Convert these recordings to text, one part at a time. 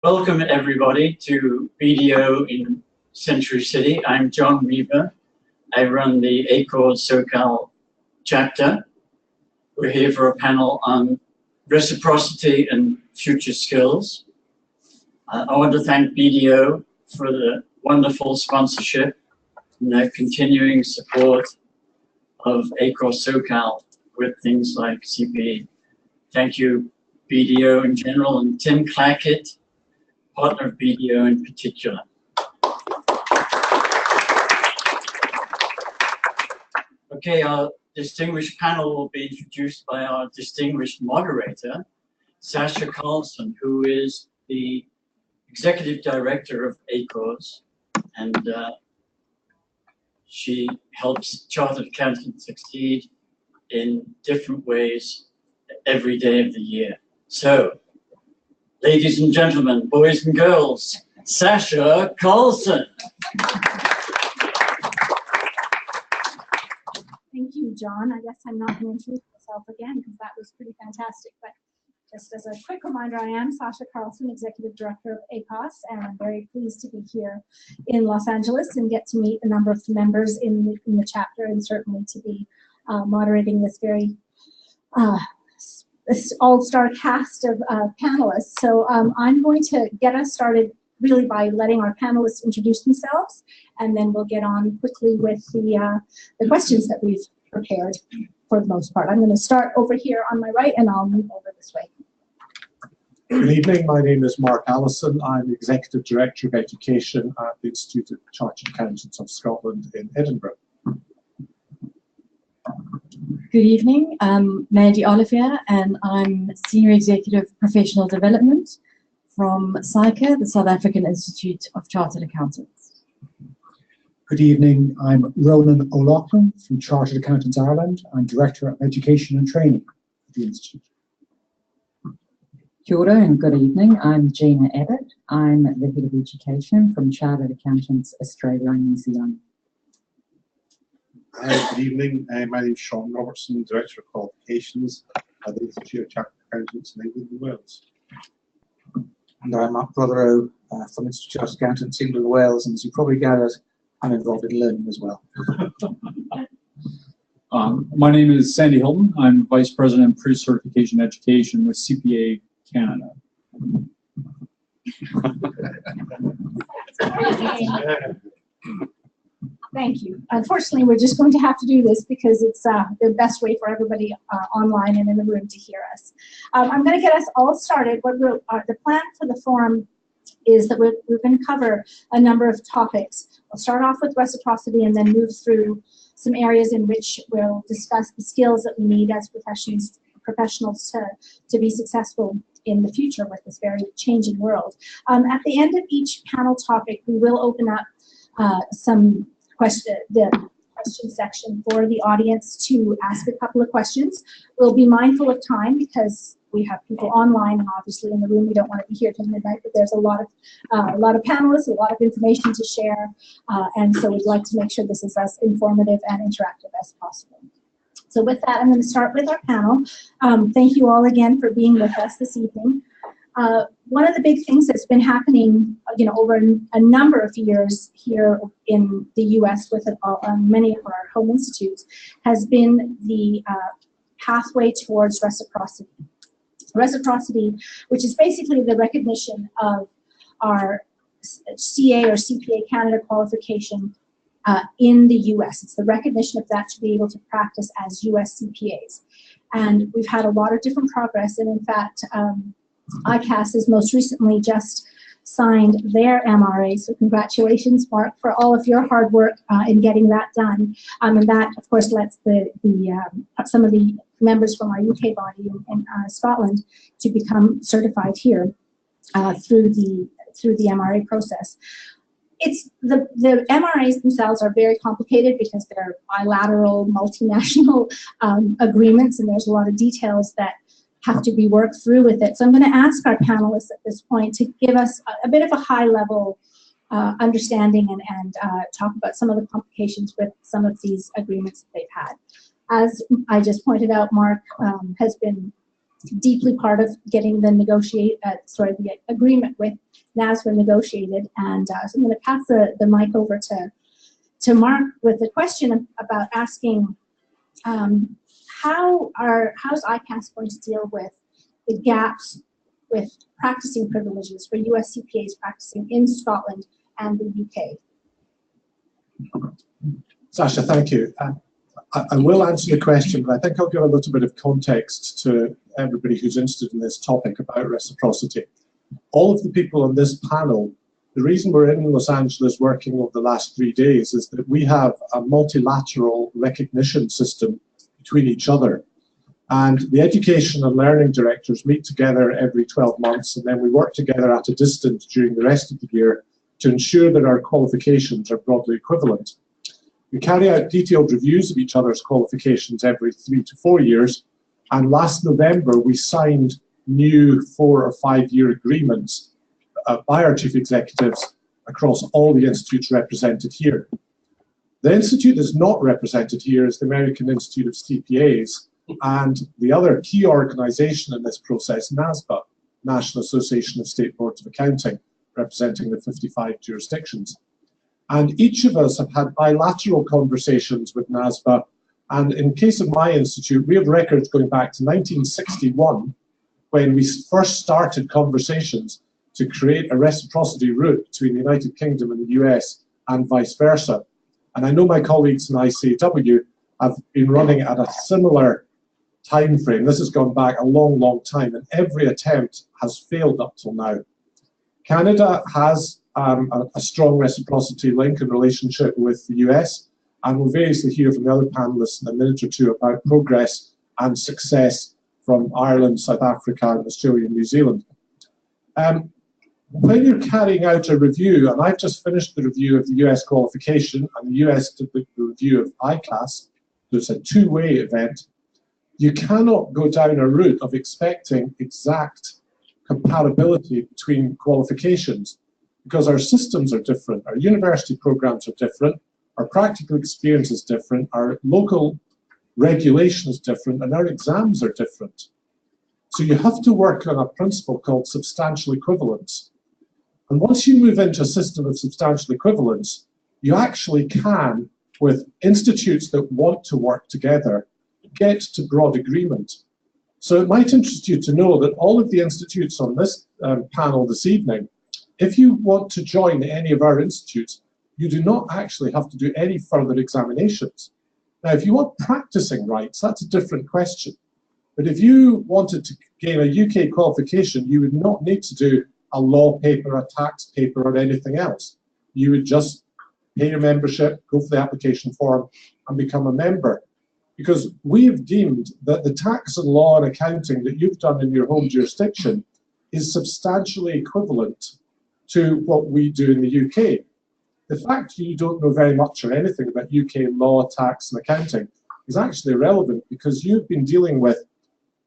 Welcome everybody to BDO in Century City. I'm John Weaver. I run the ACORS SoCal chapter. We're here for a panel on reciprocity and future skills. I want to thank BDO for the wonderful sponsorship and their continuing support of ACORS SoCal with things like CPE. Thank you, BDO in general, and Tim Clackett, partner of BDO in particular. Okay, our distinguished panel will be introduced by our distinguished moderator, Sasha Carlson, who is the Executive Director of ACORS, and she helps chartered accountants succeed in different ways every day of the year. So, ladies and gentlemen, boys and girls, Sasha Carlson. Thank you, John. I guess I'm not going to introduce myself again because that was pretty fantastic. But just as a quick reminder, I am Sasha Carlson, Executive Director of ACOS, and I'm very pleased to be here in Los Angeles and get to meet a number of the members in the chapter, and certainly to be moderating this very this all-star cast of panelists. So I'm going to get us started really by letting our panelists introduce themselves, and then we'll get on quickly with the questions that we've prepared for the most part. I'm going to start over here on my right, and I'll move over this way. Good evening, my name is Mark Allison. I'm Executive Director of Education at the Institute of Chartered Accountants of Scotland in Edinburgh. Good evening, I'm Mandy Olivier, and I'm Senior Executive Professional Development from SoCal, the South African Institute of Chartered Accountants. Good evening, I'm Ronan O'Loughlin from Chartered Accountants Ireland. I'm Director of Education and Training at the Institute. Kia ora and good evening, I'm Gina Abbott. I'm the Head of Education from Chartered Accountants Australia and New Zealand. Hi, good evening. My name is Sean Robertson, Director of Qualifications at the Institute of Chartered Accountants in England and Wales. And I'm Mark Rotherrow from the Institute of Chartered Accountants England and Wales, and as you probably gathered, I'm involved in learning as well. My name is Sandy Hilton. I'm Vice President of Pre-Certification Education with CPA Canada. Thank you. Unfortunately, we're just going to have to do this because it's the best way for everybody online and in the room to hear us. I'm going to get us all started. The plan for the forum is that we're going to cover a number of topics. We'll start off with reciprocity and then move through some areas in which we'll discuss the skills that we need as professionals to be successful in the future with this very changing world. At the end of each panel topic, we will open up the question section for the audience to ask a couple of questions. We'll be mindful of time because we have people online and obviously in the room. We don't want to be here till midnight, but there's a lot of panelists, a lot of information to share, and so we'd like to make sure this is as informative and interactive as possible. So with that, I'm going to start with our panel. Thank you all again for being with us this evening. One of the big things that's been happening, over a number of years here in the U.S. with many of our home institutes, has been the pathway towards reciprocity. Reciprocity, which is basically the recognition of our CA or CPA Canada qualification in the U.S. It's the recognition of that to be able to practice as U.S. CPAs. And we've had a lot of different progress, and in fact, ICAS has most recently just signed their MRA, so congratulations, Mark, for all of your hard work in getting that done. And that, of course, lets some of the members from our UK body in Scotland to become certified here through the MRA process. The MRAs themselves are very complicated because they're bilateral, multinational agreements, and there's a lot of details that have to be worked through with it. So I'm going to ask our panelists at this point to give us a bit of a high-level understanding and talk about some of the complications with some of these agreements that they've had. As I just pointed out, Mark has been deeply part of getting the the agreement with NASBA negotiated. And so I'm going to pass the mic over to Mark with a question about asking how's ICAS going to deal with the gaps with practicing privileges for US CPAs practicing in Scotland and the UK? Sasha, thank you. I will answer your question, but I think I'll give a little bit of context to everybody who's interested in this topic about reciprocity. All of the people on this panel, the reason we're in Los Angeles working over the last 3 days is that we have a multilateral recognition system between each other. And the education and learning directors meet together every 12 months, and then we work together at a distance during the rest of the year to ensure that our qualifications are broadly equivalent. We carry out detailed reviews of each other's qualifications every 3 to 4 years, and last November we signed new 4 or 5 year agreements by our chief executives across all the institutes represented here. The institute that's not represented here is the American Institute of CPAs, and the other key organization in this process, NASBA, National Association of State Boards of Accounting, representing the 55 jurisdictions. And each of us have had bilateral conversations with NASBA, and in case of my institute, we have records going back to 1961, when we first started conversations to create a reciprocity route between the United Kingdom and the US and vice versa. And I know my colleagues in ICAW have been running at a similar time frame. This has gone back a long, long time, and every attempt has failed up till now. Canada has a strong reciprocity link and relationship with the US, and we'll variously hear from the other panelists in a minute or two about progress and success from Ireland, South Africa, and Australia and New Zealand. When you're carrying out a review, and I've just finished the review of the US qualification, and the US did the review of ICAS, so it's a two-way event, you cannot go down a route of expecting exact compatibility between qualifications, because our systems are different, our university programs are different, our practical experience is different, our local regulation is different, and our exams are different. So you have to work on a principle called substantial equivalence. And once you move into a system of substantial equivalence, you actually can, with institutes that want to work together, get to broad agreement. So it might interest you to know that all of the institutes on this panel this evening, if you want to join any of our institutes, you do not actually have to do any further examinations. Now, if you want practicing rights, that's a different question. But if you wanted to gain a UK qualification, you would not need to do a law paper, a tax paper, or anything else. You would just pay your membership, go for the application form, and become a member. Because we've deemed that the tax and law and accounting that you've done in your home jurisdiction is substantially equivalent to what we do in the UK. The fact you don't know very much or anything about UK law, tax, and accounting is actually irrelevant, because you've been dealing with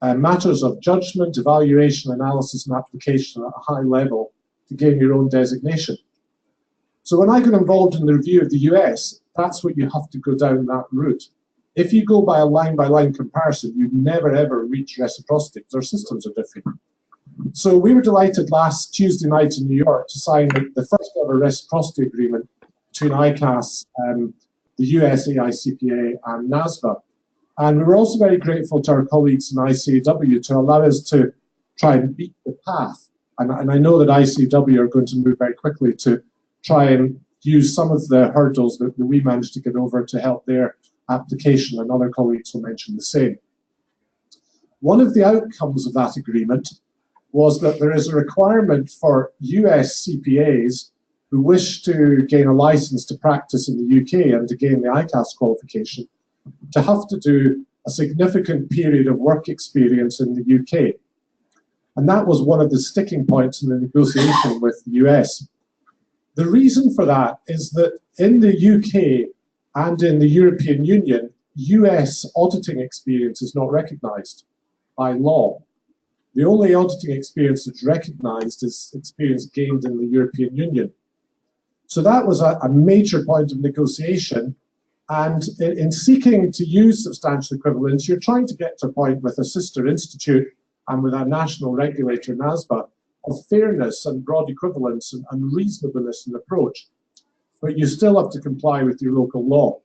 matters of judgment, evaluation, analysis, and application at a high level to gain your own designation. So when I got involved in the review of the US, that's what you have to go down that route. If you go by a line-by-line comparison, you'd never ever reach reciprocity, because our systems are different. So we were delighted last Tuesday night in New York to sign the first ever reciprocity agreement between ICAS, the US AICPA, and NASBA. And we were also very grateful to our colleagues in ICAW to allow us to try and beat the path. And I know that ICAW are going to move very quickly to try and use some of the hurdles that we managed to get over to help their application, and other colleagues will mention the same. One of the outcomes of that agreement was that there is a requirement for US CPAs who wish to gain a license to practice in the UK and to gain the ICAS qualification to have to do a significant period of work experience in the UK. And that was one of the sticking points in the negotiation with the US. The reason for that is that in the UK and in the European Union, US auditing experience is not recognized by law. The only auditing experience that's recognized is experience gained in the European Union. So that was a major point of negotiation. And in seeking to use substantial equivalence, you're trying to get to a point with a sister institute and with our national regulator, NASBA, of fairness and broad equivalence and reasonableness in approach, but you still have to comply with your local law.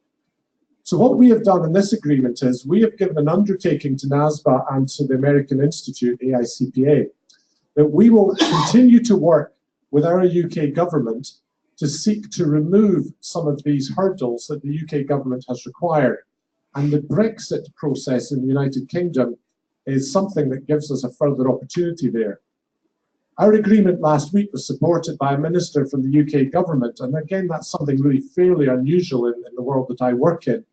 So what we have done in this agreement is we have given an undertaking to NASBA and to the American Institute, AICPA, that we will continue to work with our UK government to seek to remove some of these hurdles that the UK government has required. And the Brexit process in the United Kingdom is something that gives us a further opportunity there. Our agreement last week was supported by a minister from the UK government, and again, that's something really fairly unusual in the world that I work in.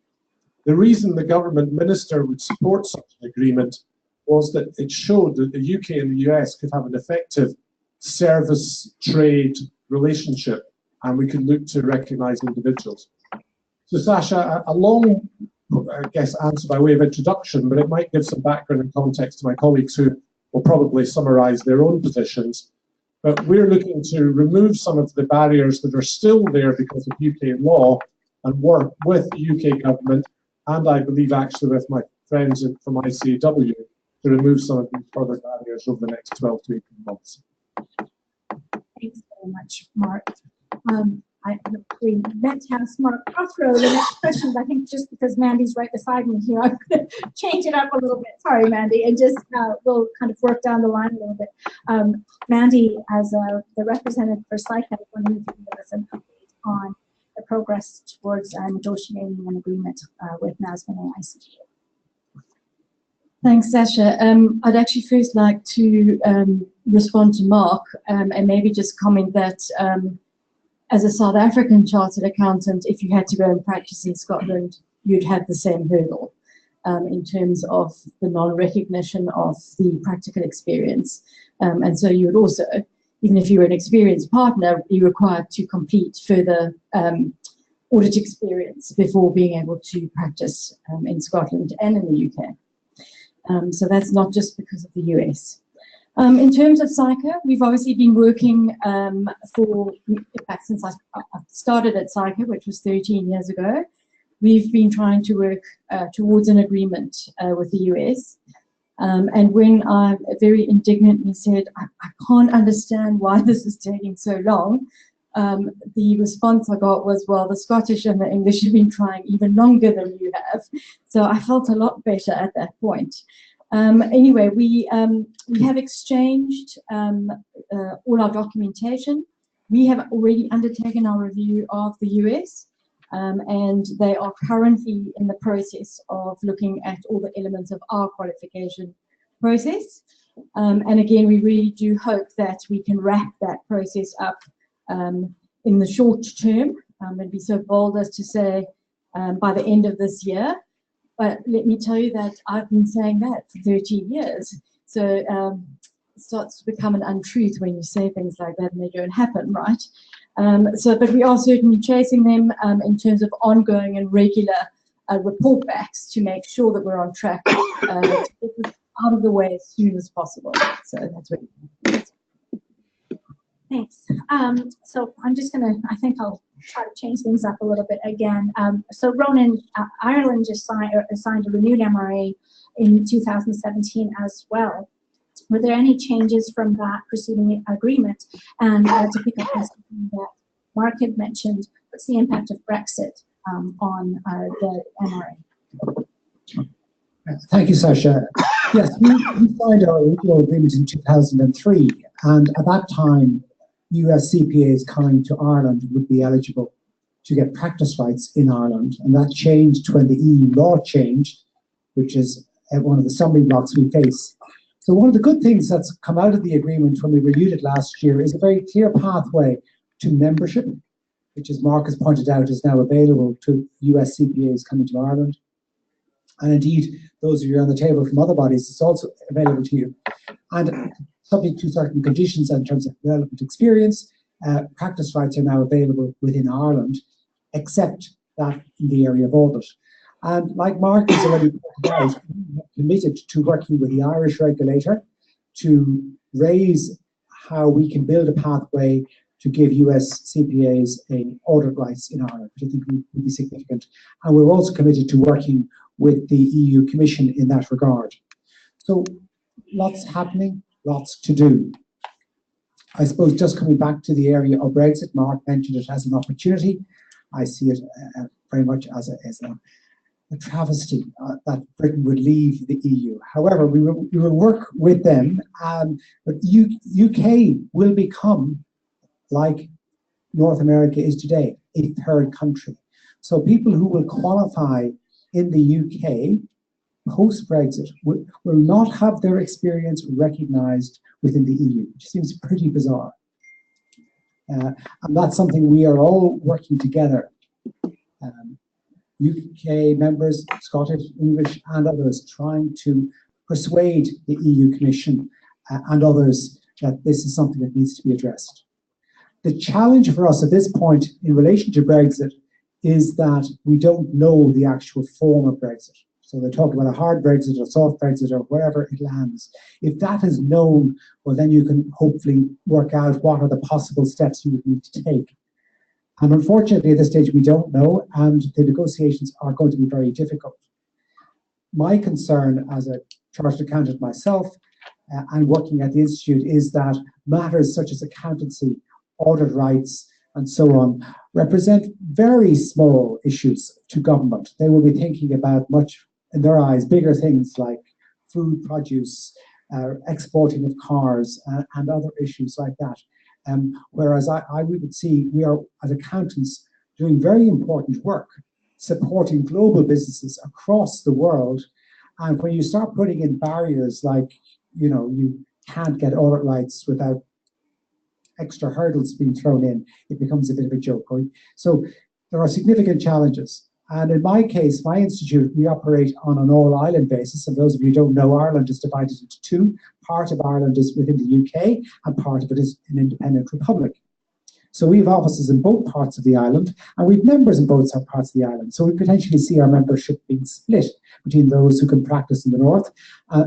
The reason the government minister would support such an agreement was that it showed that the UK and the US could have an effective service trade relationship, and we could look to recognise individuals. So Sasha, a long, I guess, answer by way of introduction, but it might give some background and context to my colleagues who will probably summarise their own positions. But we're looking to remove some of the barriers that are still there because of UK law and work with the UK government, and I believe actually with my friends from ICAW, to remove some of these further barriers over the next 12 to 18 months. Thanks very much, Mark. We meant to have Mark throw the next question, but I think just because Mandy's right beside me here, I'm going to change it up a little bit. Sorry, Mandy, and just we'll kind of work down the line a little bit. Mandy, as the representative for SoCal, I wonder if you can give us an update on the progress towards negotiating an agreement with NASBA and ICPA. Thanks, Sasha. I'd actually first like to respond to Mark and maybe just comment that as a South African chartered accountant, if you had to go and practice in Scotland, you'd have the same hurdle in terms of the non-recognition of the practical experience. And so you would also, even if you were an experienced partner, be required to complete further audit experience before being able to practice in Scotland and in the UK. So that's not just because of the US. In terms of SoCal, we've obviously been working in fact, since I started at SoCal, which was 13 years ago, we've been trying to work towards an agreement with the US. And when I very indignantly said, I can't understand why this is taking so long, the response I got was, well, the Scottish and the English have been trying even longer than you have. So I felt a lot better at that point. Anyway, we have exchanged all our documentation. We have already undertaken our review of the US, and they are currently in the process of looking at all the elements of our qualification process. And again, we really do hope that we can wrap that process up in the short term, and be so bold as to say by the end of this year. But let me tell you that I've been saying that for 13 years. So it starts to become an untruth when you say things like that and they don't happen, right? But we are certainly chasing them in terms of ongoing and regular report backs to make sure that we're on track to get this out of the way as soon as possible. So that's what it is. Thanks. So I'm just going to, I think I'll try to change things up a little bit again. So Ronan, Ireland just signed a renewed MRA in 2017 as well. Were there any changes from that preceding agreement? And to pick up on something that Mark had mentioned, what's the impact of Brexit on the MRA? Thank you, Sasha. Yes, we signed our original agreement in 2003, and at that time, US CPAs coming to Ireland would be eligible to get practice rights in Ireland, and that changed when the EU law changed, which is one of the stumbling blocks we face. So one of the good things that's come out of the agreement when we reviewed it last year is a very clear pathway to membership, which, as Mark has pointed out, is now available to US CPAs coming to Ireland. And indeed, those of you on the table from other bodies, it's also available to you. And subject to certain conditions in terms of relevant experience, practice rights are now available within Ireland, except that in the area of audit. And like Mark has already pointed out, we have committed to working with the Irish regulator to raise how we can build a pathway to give US CPAs audit rights in Ireland, which I think would be significant. And we're also committed to working with the EU Commission in that regard. So lots happening, lots to do. I suppose just coming back to the area of Brexit, Mark mentioned it as an opportunity. I see it very much as a travesty that Britain would leave the EU. However, we will work with them, but UK will become, like North America is today, a third country. So people who will qualify in the UK post-Brexit will not have their experience recognised within the EU, which seems pretty bizarre. And that's something we are all working together. UK members, Scottish, English and others, trying to persuade the EU Commission and others that this is something that needs to be addressed. The challenge for us at this point in relation to Brexit is that we don't know the actual form of Brexit. So they talk about a hard Brexit or soft Brexit or wherever it lands. If that is known, well, then you can hopefully work out what are the possible steps you would need to take. And unfortunately, at this stage, we don't know, and the negotiations are going to be very difficult. My concern as a chartered accountant myself and working at the Institute is that matters such as accountancy, audit rights, and so on represent very small issues to government. They will be thinking about much, in their eyes, bigger things like food produce, exporting of cars, and other issues like that. Whereas we would see we are, as accountants, doing very important work, supporting global businesses across the world. And when you start putting in barriers like, you can't get audit rights without extra hurdles being thrown in, it becomes a bit of a joke. Right? So there are significant challenges. And in my case, my institute, we operate on an all-island basis. And those of you who don't know, Ireland is divided into two. Part of Ireland is within the UK, and part of it is an independent republic. So we have offices in both parts of the island, and we have members in both parts of the island. So we potentially see our membership being split between those who can practice in the north,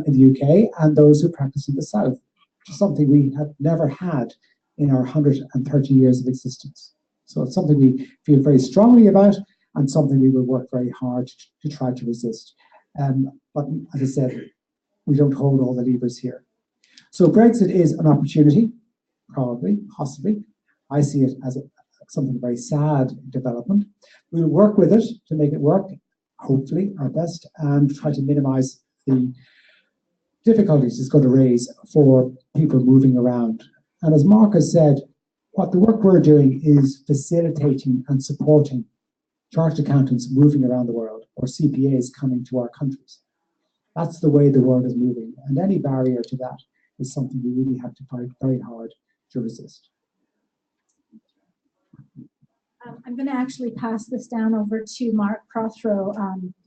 in the UK, and those who practice in the south, which is something we have never had in our 130 years of existence. So it's something we feel very strongly about, and something we will work very hard to try to resist. But as I said, we don't hold all the levers here. So Brexit is an opportunity, probably, possibly. I see it as something very sad development. We'll work with it to make it work, hopefully, our best, and try to minimize the difficulties it's going to raise for people moving around. And as Mark has said, what the work we're doing is facilitating and supporting chartered accountants moving around the world, or CPAs coming to our countries. That's the way the world is moving, and any barrier to that is something we really have to fight very hard to resist. I'm going to actually pass this down over to Mark Prothero,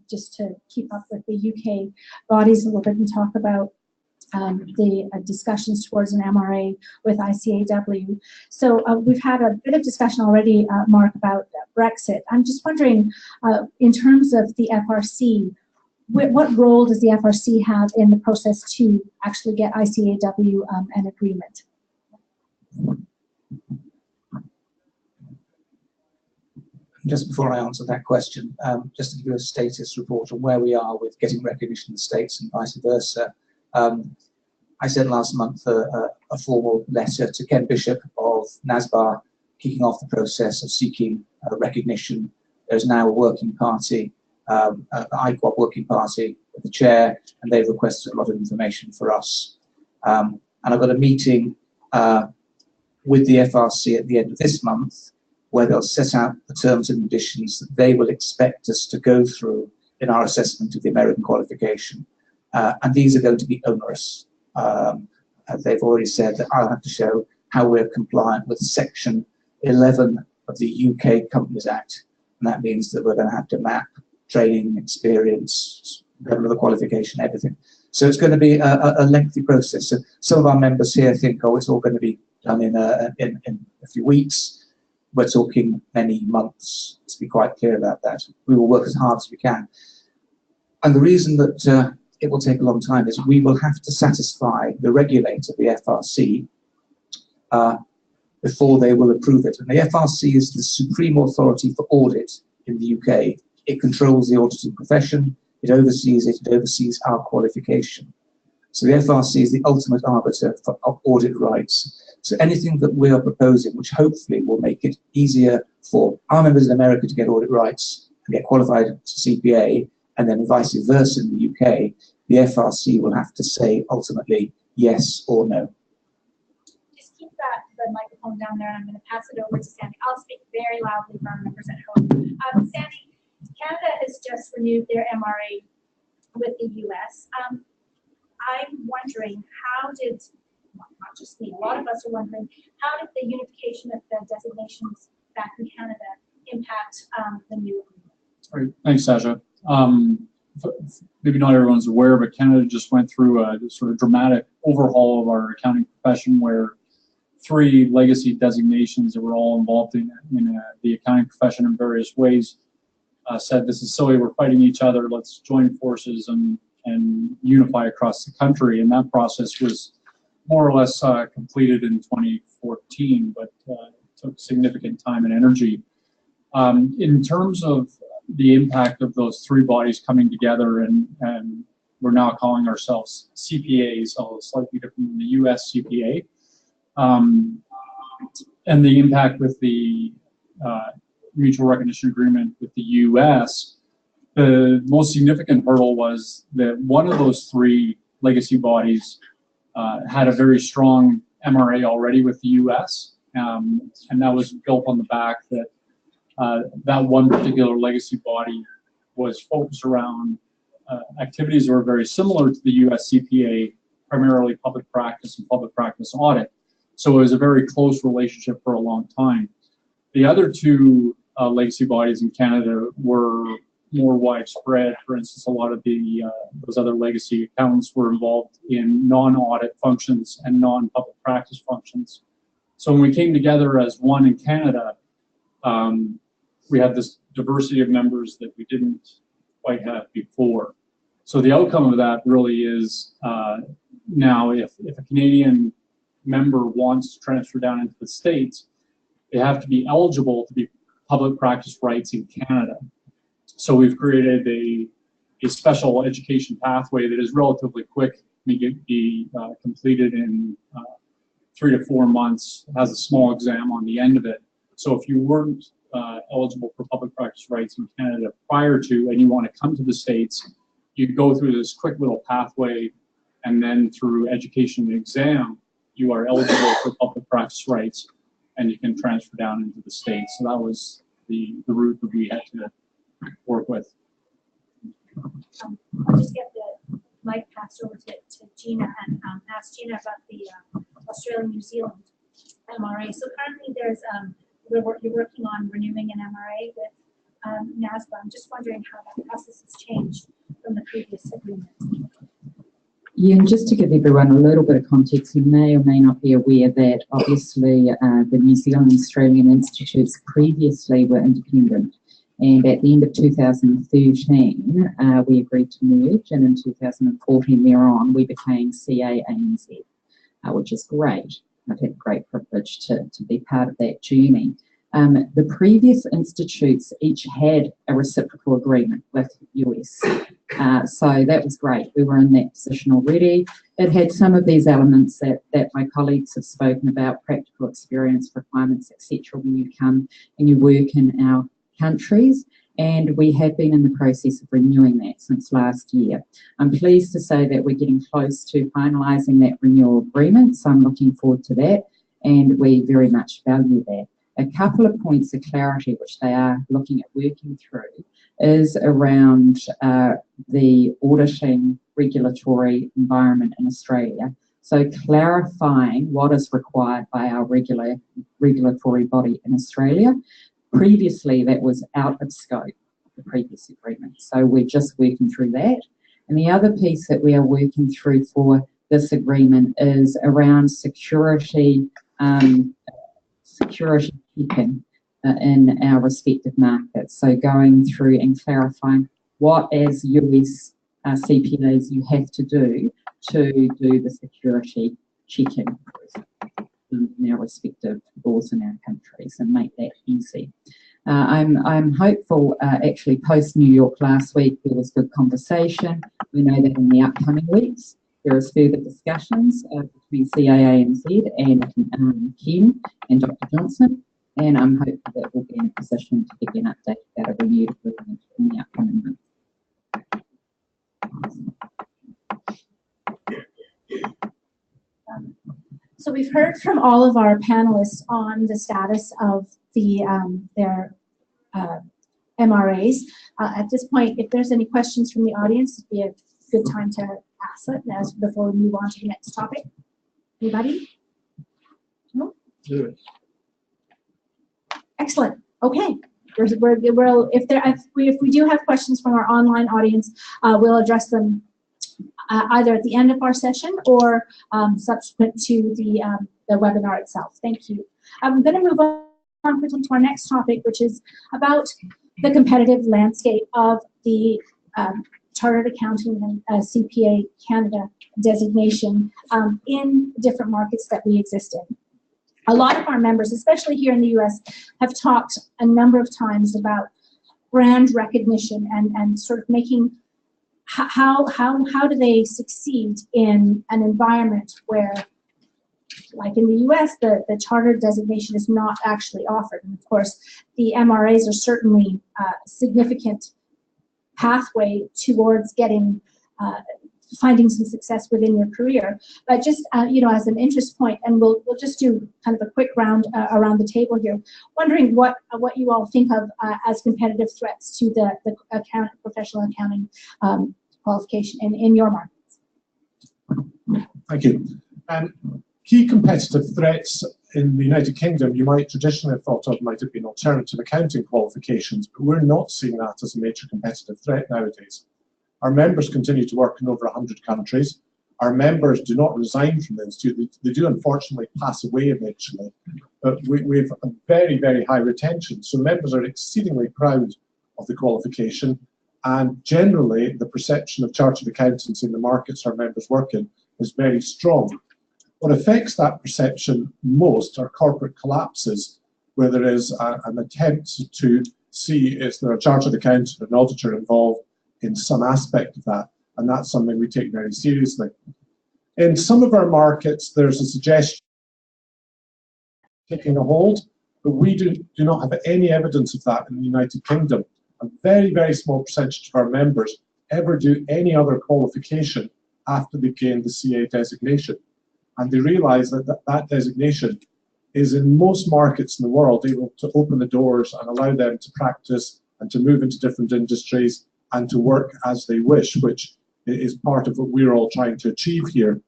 just to keep up with the UK bodies a little bit and talk about the discussions towards an MRA with ICAW. So we've had a bit of discussion already, Mark, about Brexit. I'm just wondering, in terms of the FRC, what role does the FRC have in the process to actually get ICAW an agreement? Just before I answer that question, just to give you a status report on where we are with getting recognition in the States and vice versa. I sent last month a formal letter to Ken Bishop of NASBAR, kicking off the process of seeking recognition. There's now a working party, an IQOP working party with the chair, and they've requested a lot of information for us. And I've got a meeting with the FRC at the end of this month, where they'll set out the terms and conditions that they will expect us to go through in our assessment of the American qualification. And these are going to be onerous. They've already said that I'll have to show how we're compliant with Section 11 of the UK Companies Act. And that means that we're going to have to map training, experience, level of the qualification, everything. So it's going to be a lengthy process. So some of our members here think, oh, it's all going to be done in a few weeks. We're talking many months. Let's be quite clear about that. We will work as hard as we can. And the reason that it will take a long time is we will have to satisfy the regulator, the FRC, before they will approve it. And the FRC is the supreme authority for audit in the UK. It controls the auditing profession, it oversees our qualification. So the FRC is the ultimate arbiter for audit rights. So anything that we are proposing, which hopefully will make it easier for our members in America to get audit rights and get qualified to CPA, and then vice versa in the UK, the FRC will have to say ultimately yes or no. Just keep the microphone down there, and I'm going to pass it over to Sandy. I'll speak very loudly for our members at home. Sandy, Canada has just renewed their MRA with the US. I'm wondering, how did, well, not just me, a lot of us are wondering, how did the unification of the designations back in Canada impact the new agreement? All right, thanks, Sasha. Maybe not everyone's aware, but Canada just went through a sort of dramatic overhaul of our accounting profession, where 3 legacy designations that were all involved in the accounting profession in various ways said, this is silly, we're fighting each other, let's join forces and unify across the country. And that process was more or less completed in 2014, but took significant time and energy. In terms of the impact of those 3 bodies coming together, and we're now calling ourselves CPAs, although slightly different than the US CPA, and the impact with the mutual recognition agreement with the US, the most significant hurdle was that one of those 3 legacy bodies had a very strong MRA already with the US, and that was built on the back that that one particular legacy body was focused around activities that were very similar to the US CPA, primarily public practice and public practice audit. So it was a very close relationship for a long time. The other 2 legacy bodies in Canada were more widespread. For instance, a lot of the those other legacy accountants were involved in non-audit functions and non-public practice functions. So when we came together as one in Canada, we had this diversity of members that we didn't quite have before. So the outcome of that really is now if a Canadian member wants to transfer down into the States, they have to be eligible to be public practice rights in Canada. So we've created a special education pathway that is relatively quick. We can be completed in 3 to 4 months, has a small exam on the end of it. So if you weren't eligible for public practice rights in Canada prior to, and you want to come to the States, you go through this quick little pathway, and then through education and exam, you are eligible for public practice rights, and you can transfer down into the States. So that was the route that we had to work with. I'll just get the mic passed over to Gina and ask Gina about the Australia-New Zealand MRA. So currently there's, you're working on renewing an MRA with NASBA. I'm just wondering how that process has changed from the previous agreement. Yeah, and just to give everyone a little bit of context, you may or may not be aware that obviously the New Zealand and Australian institutes previously were independent, and at the end of 2013 we agreed to merge, and in 2014 thereon we became CA-ANZ, which is great. I've had a great privilege to be part of that journey. The previous institutes each had a reciprocal agreement with US. So that was great. We were in that position already. It had some of these elements that my colleagues have spoken about, practical experience requirements, etc. when you come and you work in our countries. And we have been in the process of renewing that since last year. I'm pleased to say that we're getting close to finalising that renewal agreement, so I'm looking forward to that, and we very much value that. A couple of points of clarity which they are looking at working through is around the auditing regulatory environment in Australia. So clarifying what is required by our regulatory body in Australia. Previously, that was out of scope of the previous agreement. So we're just working through that. And the other piece that we are working through for this agreement is around security keeping in our respective markets. So going through and clarifying what as US CPAs you have to do the security checking in our respective laws in our countries and make that easy. I'm hopeful, actually post New York last week there was good conversation. We know that in the upcoming weeks There is further discussions between CIANZ and Ken and Dr. Johnson, and I'm hopeful that we'll be in a position to give you an update about a renewed agreement in the upcoming months. So we've heard from all of our panelists on the status of the their MRAs. At this point, if there's any questions from the audience, it'd be a good time to ask it as before we move on to the next topic. Anybody? No? Do it. Excellent. Okay. If we do have questions from our online audience, we'll address them either at the end of our session or subsequent to the webinar itself. Thank you. I'm going to move on quickly to our next topic, which is about the competitive landscape of the Chartered Accounting and CPA Canada designation in different markets that we exist in. A lot of our members, especially here in the US, have talked a number of times about brand recognition and sort of making how do they succeed in an environment where, like in the US, the chartered designation is not actually offered. And of course, the MRAs are certainly a significant pathway towards getting finding some success within your career. But just as an interest point, and we'll just do kind of a quick round around the table here, wondering what you all think of as competitive threats to the professional accounting qualification in your markets. Thank you. Key competitive threats in the United Kingdom you might traditionally have thought of might have been alternative accounting qualifications, but we're not seeing that as a major competitive threat nowadays. Our members continue to work in over 100 countries. Our members do not resign from the institute. They do unfortunately pass away eventually, but we have a very, very high retention. So members are exceedingly proud of the qualification, and generally the perception of chartered accountants in the markets our members work in is very strong. What affects that perception most are corporate collapses, where there is an attempt to see is there a chartered accountant or an auditor involved in some aspect of that, and that's something we take very seriously. In some of our markets, there's a suggestion taking a hold, but we do not have any evidence of that in the United Kingdom. A very, very small percentage of our members ever do any other qualification after they've gained the CA designation. And they realize that that designation is in most markets in the world able to open the doors and allow them to practice and to move into different industries and to work as they wish, which is part of what we're all trying to achieve here.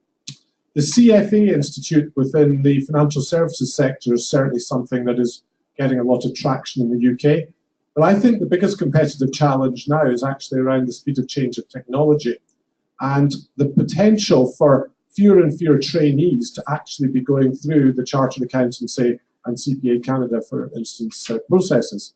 The CFA Institute within the financial services sector is certainly something that is getting a lot of traction in the UK. But I think the biggest competitive challenge now is actually around the speed of change of technology and the potential for fewer and fewer trainees to actually be going through the Chartered Accountancy and CPA Canada, for instance, processes.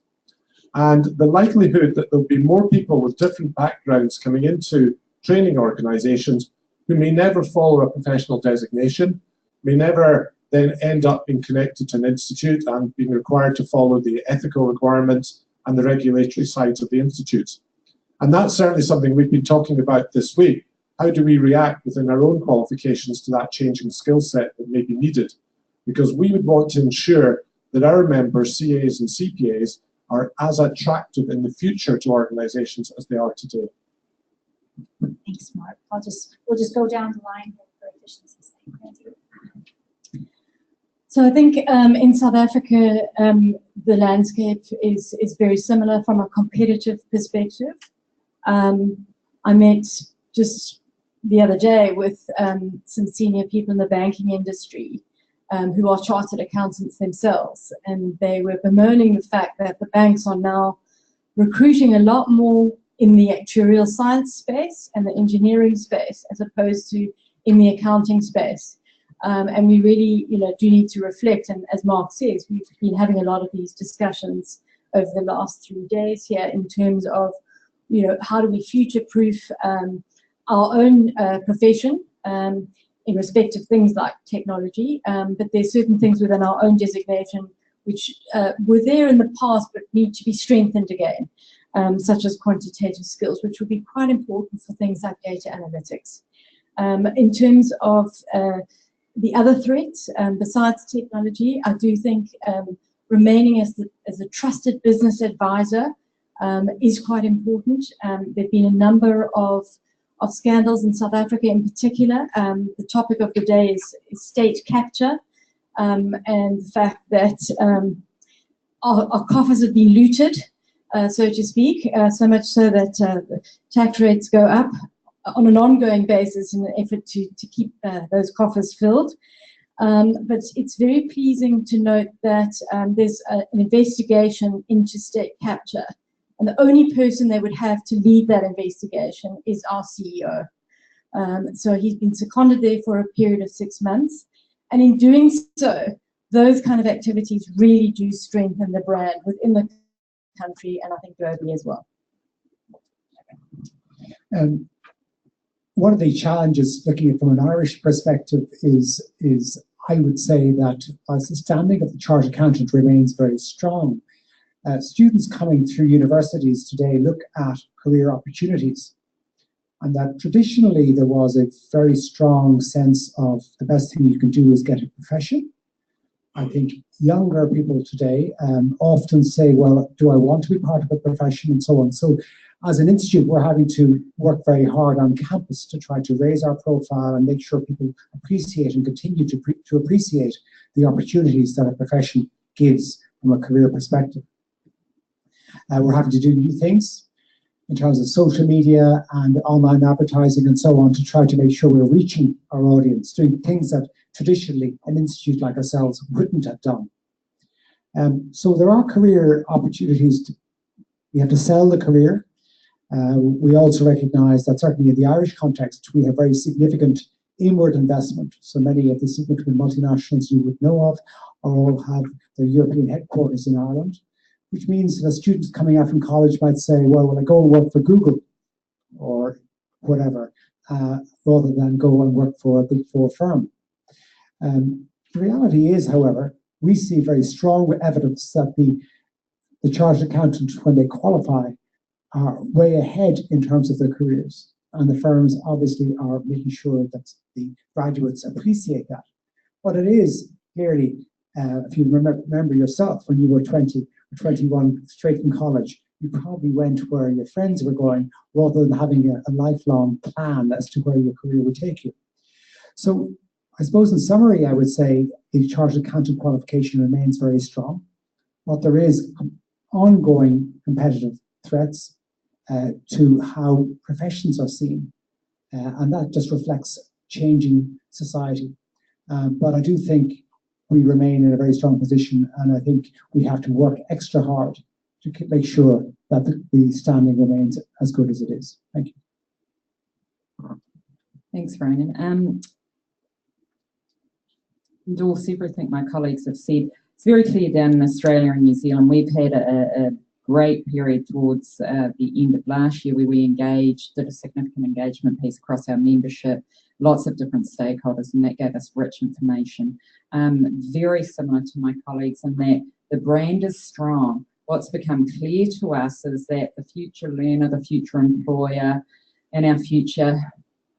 And the likelihood that there'll be more people with different backgrounds coming into training organizations who may never follow a professional designation, may never then end up being connected to an institute and being required to follow the ethical requirements and the regulatory sides of the institutes. And that's certainly something we've been talking about this week. How do we react within our own qualifications to that changing skill set that may be needed? Because we would want to ensure that our members, CAs and CPAs, are as attractive in the future to organizations as they are today. Thanks, Mark. We'll just go down the line for efficiency's sake. Thank you. So I think in South Africa, the landscape is very similar from a competitive perspective. I met just the other day with some senior people in the banking industry who are chartered accountants themselves, and they were bemoaning the fact that the banks are now recruiting a lot more in the actuarial science space and the engineering space as opposed to in the accounting space. And we really, do need to reflect. And as Mark says, we've been having a lot of these discussions over the last 3 days here in terms of, how do we future-proof our own profession in respect of things like technology, but there's certain things within our own designation which were there in the past but need to be strengthened again, such as quantitative skills, which will be quite important for things like data analytics. In terms of the other threats, besides technology, I do think remaining as a trusted business advisor is quite important. There have been a number of scandals in South Africa in particular. The topic of the day is state capture, and the fact that our coffers have been looted, so to speak, so much so that tax rates go up on an ongoing basis in an effort to keep those coffers filled. But it's very pleasing to note that there's an investigation into state capture, and the only person they would have to lead that investigation is our CEO. So he's been seconded there for a period of 6 months, and in doing so, those kind of activities really do strengthen the brand within the country, and I think globally as well. One of the challenges, looking at it from an Irish perspective, is I would say that as the standing of the chartered accountant remains very strong, students coming through universities today look at career opportunities, and that traditionally there was a very strong sense of the best thing you can do is get a profession. I think younger people today often say, well, do I want to be part of a profession, and so on. So as an institute, we're having to work very hard on campus to try to raise our profile and make sure people appreciate and continue to appreciate the opportunities that a profession gives from a career perspective. We're having to do new things in terms of social media and online advertising and so on to try to make sure we're reaching our audience, doing things that traditionally an institute like ourselves wouldn't have done. So there are career opportunities. We have to sell the career. We also recognise that certainly in the Irish context, we have very significant inward investment. So many of the significant multinationals you would know of all have their European headquarters in Ireland, which means that students coming out from college might say, well, will I go and work for Google or whatever, rather than go and work for a Big Four firm. The reality is, however, we see very strong evidence that the chartered accountant, when they qualify, are way ahead in terms of their careers. And the firms obviously are making sure that the graduates appreciate that. But it is clearly, if you remember yourself, when you were 20 or 21 straight from college, you probably went where your friends were going rather than having a lifelong plan as to where your career would take you. So I suppose in summary, I would say the chartered accountant qualification remains very strong, but there is ongoing competitive threats to how professions are seen, and that just reflects changing society. But I do think we remain in a very strong position, and I think we have to work extra hard to make sure that the standing remains as good as it is. Thank you. Thanks, Ronan. Endorse everything my colleagues have said. It's very clear down in Australia and New Zealand, we've had a great period towards the end of last year where we did a significant engagement piece across our membership, lots of different stakeholders, and that gave us rich information. Very similar to my colleagues in that the brand is strong. What's become clear to us is that the future learner, the future employer, and our future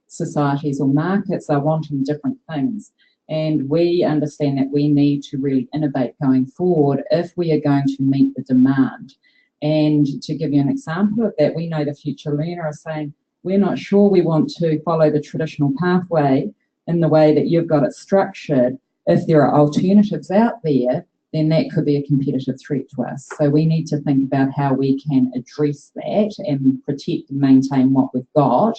societies or markets are wanting different things. And we understand that we need to really innovate going forward if we are going to meet the demand. And to give you an example of that, we know the future learner are saying, we're not sure we want to follow the traditional pathway in the way that you've got it structured. If there are alternatives out there, then that could be a competitive threat to us. So we need to think about how we can address that and protect and maintain what we've got,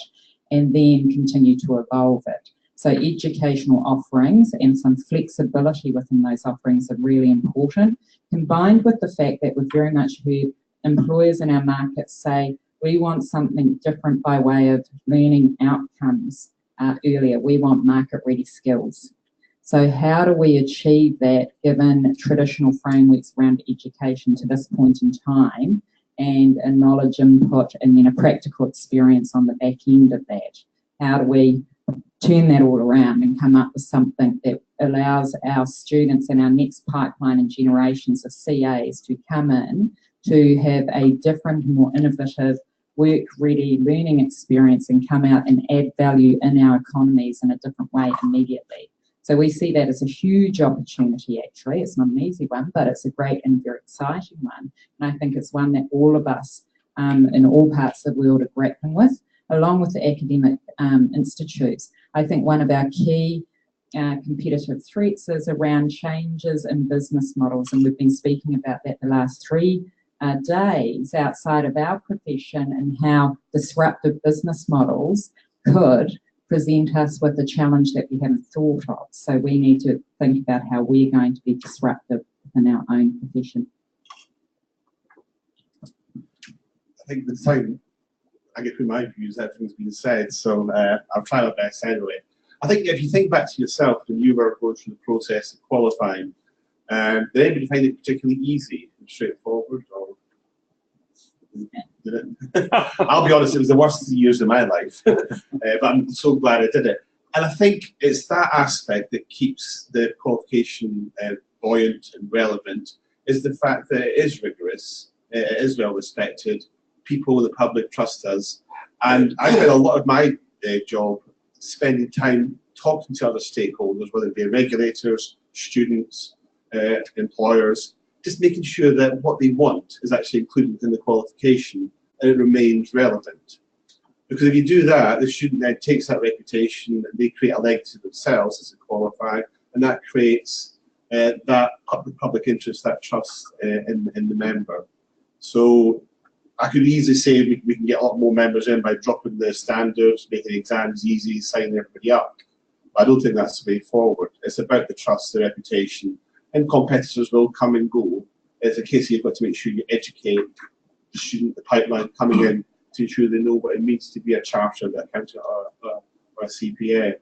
and then continue to evolve it. So educational offerings and some flexibility within those offerings are really important, combined with the fact that we've very much heard employers in our markets say, we want something different by way of learning outcomes earlier. We want market-ready skills. So how do we achieve that given traditional frameworks around education to this point in time, and a knowledge input and then a practical experience on the back end of that? How do we turn that all around and come up with something that allows our students and our next pipeline and generations of CAs to come in to have a different, more innovative work-ready learning experience and come out and add value in our economies in a different way immediately. So we see that as a huge opportunity, actually. It's not an easy one, but it's a great and very exciting one. And I think it's one that all of us in all parts of the world are grappling with, along with the academic institutes. I think one of our key competitive threats is around changes in business models, and we've been speaking about that the last 3 days outside of our profession, and how disruptive business models could present us with a challenge that we haven't thought of. So we need to think about how we're going to be disruptive in our own profession. I think the time I get through my views, everything's been said, so I'll try my best anyway. I think if you think back to yourself when you were going through the process of qualifying, did anybody find it particularly easy and straightforward? Or did it? I'll be honest, it was the worst years of my life, but I'm so glad I did it. And I think it's that aspect that keeps the qualification buoyant and relevant, is the fact that it is rigorous, it is well respected, people in the public trust us, and I spent a lot of my job spending time talking to other stakeholders, whether it be regulators, students, employers, just making sure that what they want is actually included within the qualification and it remains relevant. Because if you do that, the student then takes that reputation and they create a legacy themselves as a qualifier, and that creates that public interest, that trust in the member. So I could easily say we can get a lot more members in by dropping the standards, making the exams easy, signing everybody up. But I don't think that's the way forward. It's about the trust, the reputation, and competitors will come and go. It's a case you've got to make sure you educate the student, the pipeline coming in, to ensure they know what it means to be a chartered accountant or a CPA.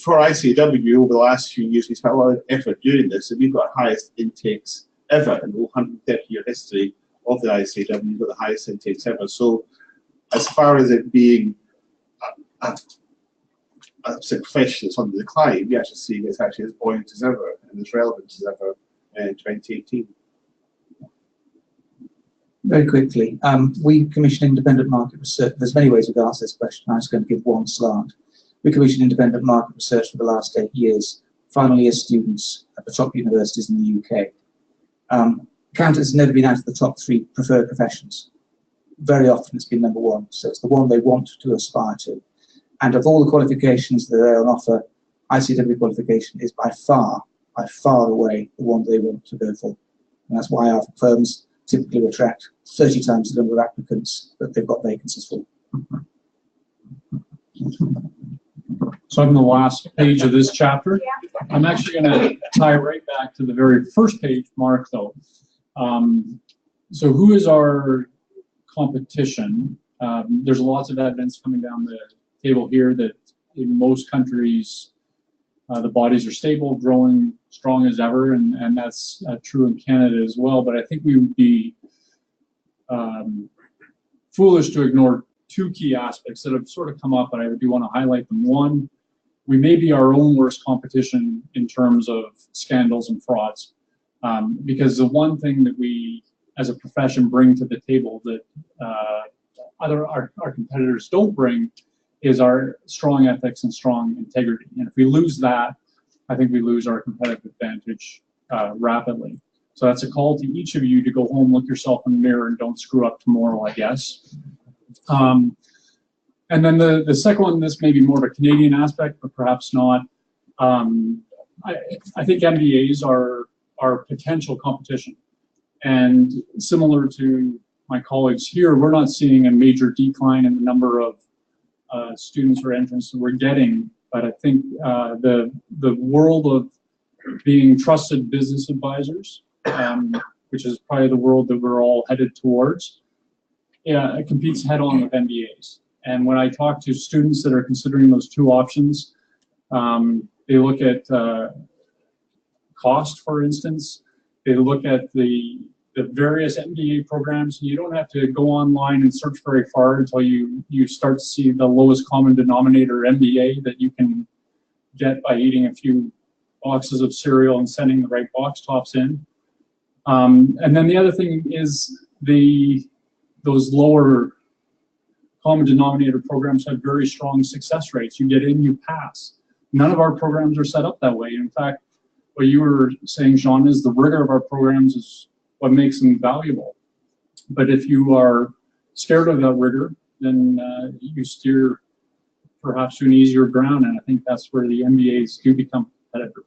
For ICW, over the last few years, we spent a lot of effort doing this, and we've got our highest intakes ever in the 130-year history of the ICW. We've got the highest intakes ever. So as far as it being a profession that's on the decline, we actually see it's actually as buoyant as ever and as relevant as ever in 2018. Very quickly, we commission independent market research. There's many ways we can answer this question. I'm just going to give one slant. We commission independent market research for the last 8 years, final year students at the top universities in the UK. Accountants have never been out of the top 3 preferred professions. Very often it's been number 1, so it's the one they want to aspire to. And of all the qualifications that are on offer, ICW qualification is by far away the one they want to go for. And that's why our firms typically attract 30 times the number of applicants that they've got vacancies for. So I'm the last page of this chapter. I'm actually going to tie right back to the very first page, Mark, though. So who is our competition? There's lots of evidence coming down the table here that in most countries, the bodies are stable, growing strong as ever, and that's true in Canada as well. But I think we would be foolish to ignore 2 key aspects that have sort of come up, but I do want to highlight them. One, we may be our own worst competition in terms of scandals and frauds, because the one thing that we as a profession bring to the table that our competitors don't bring is our strong ethics and strong integrity. And if we lose that, I think we lose our competitive advantage rapidly. So that's a call to each of you to go home, look yourself in the mirror, and don't screw up tomorrow, I guess. And then the second one, this may be more of a Canadian aspect, but perhaps not. I think MBAs are potential competition. And similar to my colleagues here, we're not seeing a major decline in the number of students or entrants that we're getting, but I think the world of being trusted business advisors, which is probably the world that we're all headed towards, it competes head-on with MBAs. And when I talk to students that are considering those 2 options, they look at cost, for instance. They look at the various MBA programs. You don't have to go online and search very far until you start to see the lowest common denominator MBA that you can get by eating a few boxes of cereal and sending the right box tops in. And then the other thing is those lower common denominator programs have very strong success rates. You get in, you pass. None of our programs are set up that way. In fact, what you were saying, Jean, is the rigor of our programs is what makes them valuable. But if you are scared of that rigor, then you steer perhaps to an easier ground, and I think that's where the MBAs do become competitive.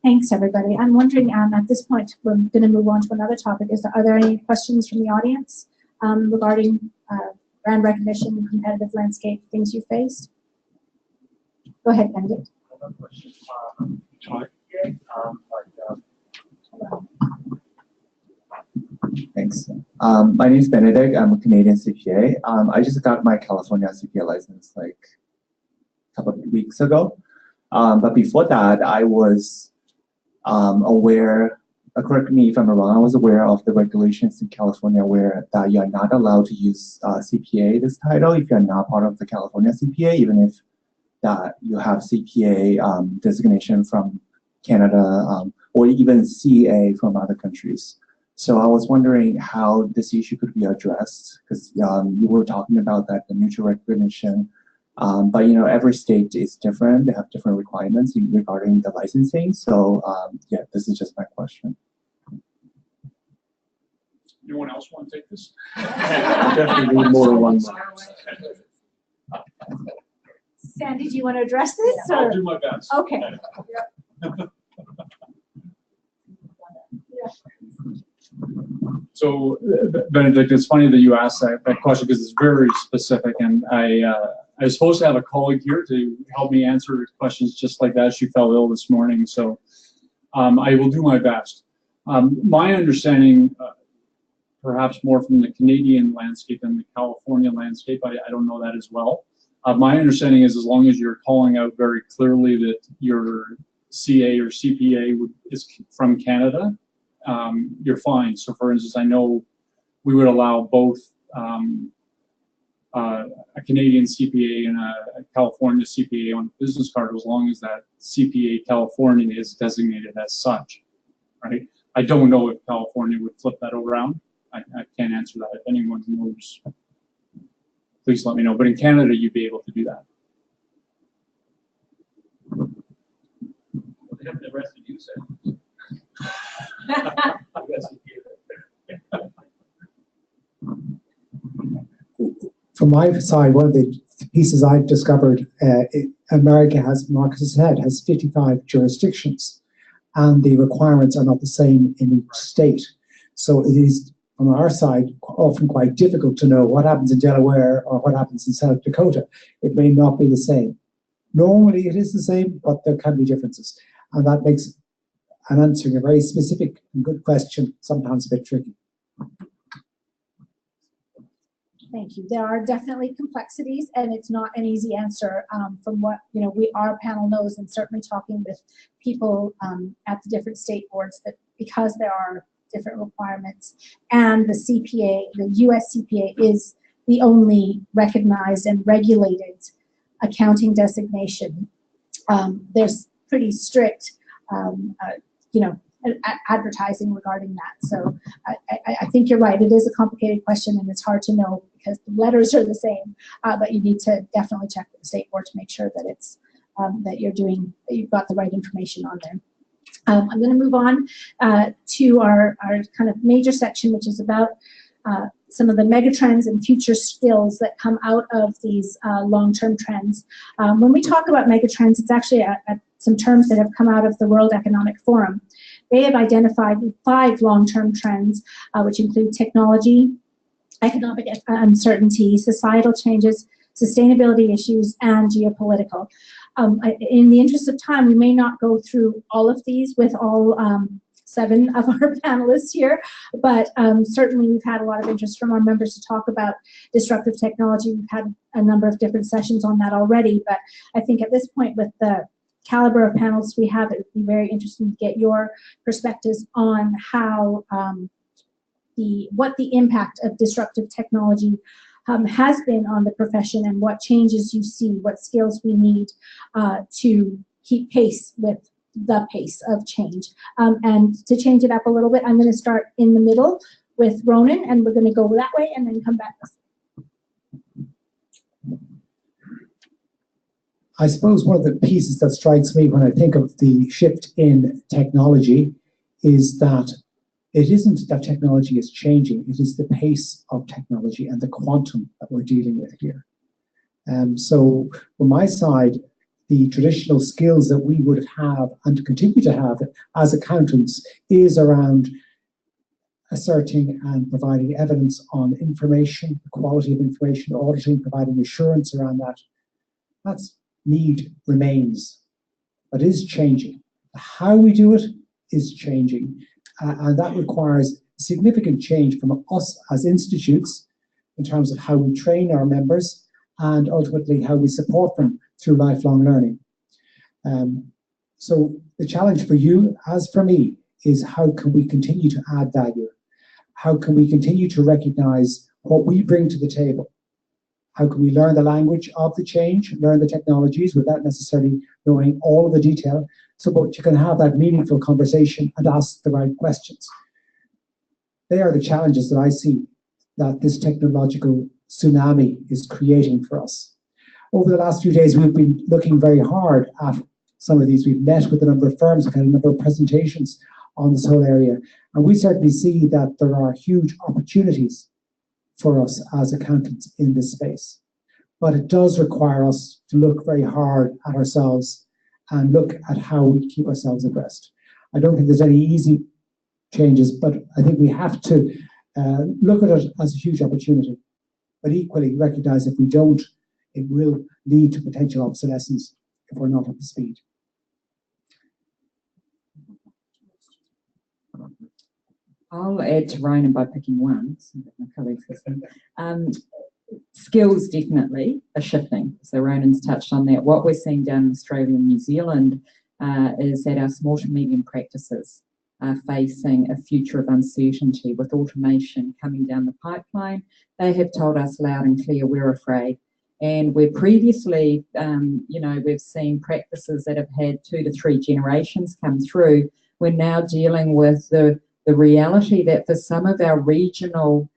Thanks, everybody. I'm wondering, at this point, we're going to move on to another topic. Are there any questions from the audience regarding brand recognition, competitive landscape, things you faced? Go ahead, Benedict. Thanks. My name is Benedict. I'm a Canadian CPA. I just got my California CPA license like a couple of weeks ago. But before that, I was aware, correct me if I'm wrong, I was aware of the regulations in California where that you're not allowed to use CPA, this title, if you're not part of the California CPA, even if that you have CPA designation from Canada or even CA from other countries. So I was wondering how this issue could be addressed, because you were talking about that, the mutual recognition, but you know, every state is different. They have different requirements regarding the licensing. So yeah, this is just my question. Anyone else want to take this? Definitely need more than one. Sandy, do you want to address this? I'll Or? do my best. Okay. So, Benedict, it's funny that you asked that question because it's very specific, and I was supposed to have a colleague here to help me answer questions just like that. She fell ill this morning, so I will do my best. My understanding, perhaps more from the Canadian landscape than the California landscape, I don't know that as well. My understanding is as long as you're calling out very clearly that your CA or CPA is from Canada, you're fine. So for instance, I know we would allow both a Canadian CPA and a California CPA on a business card as long as that CPA California is designated as such, right? I don't know if California would flip that around. I can't answer that. If anyone knows, please let me know. But in Canada, you'd be able to do that. The rest of you said. From my side, one of the pieces I've discovered, America has, Marcus said, has 55 jurisdictions, and the requirements are not the same in each state. So it is, on our side, often quite difficult to know what happens in Delaware or what happens in South Dakota. It may not be the same. Normally it is the same, but there can be differences. And that makes answering a very specific and good question sometimes a bit tricky. Thank you. There are definitely complexities, and it's not an easy answer from what our panel knows, and certainly talking with people at the different state boards, that because there are different requirements, and the CPA, the U.S. CPA, is the only recognized and regulated accounting designation. There's pretty strict, advertising regarding that. So I think you're right. It is a complicated question, and it's hard to know because the letters are the same. But you need to definitely check with the state board to make sure that it's that you've got the right information on there. I'm going to move on to our kind of major section, which is about some of the megatrends and future skills that come out of these long-term trends. When we talk about megatrends, it's actually some terms that have come out of the World Economic Forum. They have identified 5 long-term trends, which include technology, economic uncertainty, societal changes, sustainability issues, and geopolitical. In the interest of time, we may not go through all of these with all 7 of our panelists here, but certainly we've had a lot of interest from our members to talk about disruptive technology. We've had a number of different sessions on that already, but I think at this point, with the caliber of panels we have, it would be very interesting to get your perspectives on how what the impact of disruptive technology has been on the profession, and what changes you see, what skills we need to keep pace with the pace of change. And to change it up a little bit, I'm going to start in the middle with Ronan, and we're going to go that way and then come back. I suppose one of the pieces that strikes me when I think of the shift in technology is that it isn't that technology is changing, it is the pace of technology and the quantum that we're dealing with here. So from my side, the traditional skills that we would have and continue to have as accountants is around asserting and providing evidence on information, the quality of information, auditing, providing assurance around that. That's need remains, but is changing. How we do it is changing, and that requires significant change from us as institutes in terms of how we train our members and ultimately how we support them through lifelong learning. So the challenge for you, as for me, is how can we continue to add value? How can we continue to recognize what we bring to the table? How can we learn the language of the change, learn the technologies without necessarily knowing all of the detail, so that you can have that meaningful conversation and ask the right questions? They are the challenges that I see that this technological tsunami is creating for us. Over the last few days, we've been looking very hard at some of these. We've met with a number of firms, we've had a number of presentations on this whole area, and we certainly see that there are huge opportunities for us as accountants in this space. But it does require us to look very hard at ourselves and look at how we keep ourselves abreast. I don't think there's any easy changes, but I think we have to look at it as a huge opportunity, but equally recognize if we don't, it will lead to potential obsolescence if we're not up to speed. I'll add to Ronan by picking one, so that my colleagues listen. Skills definitely are shifting. So Ronan's touched on that. What we're seeing down in Australia and New Zealand is that our small to medium practices are facing a future of uncertainty with automation coming down the pipeline. They have told us loud and clear, we're afraid. And where previously, we've seen practices that have had 2 to 3 generations come through, we're now dealing with the reality that for some of our regional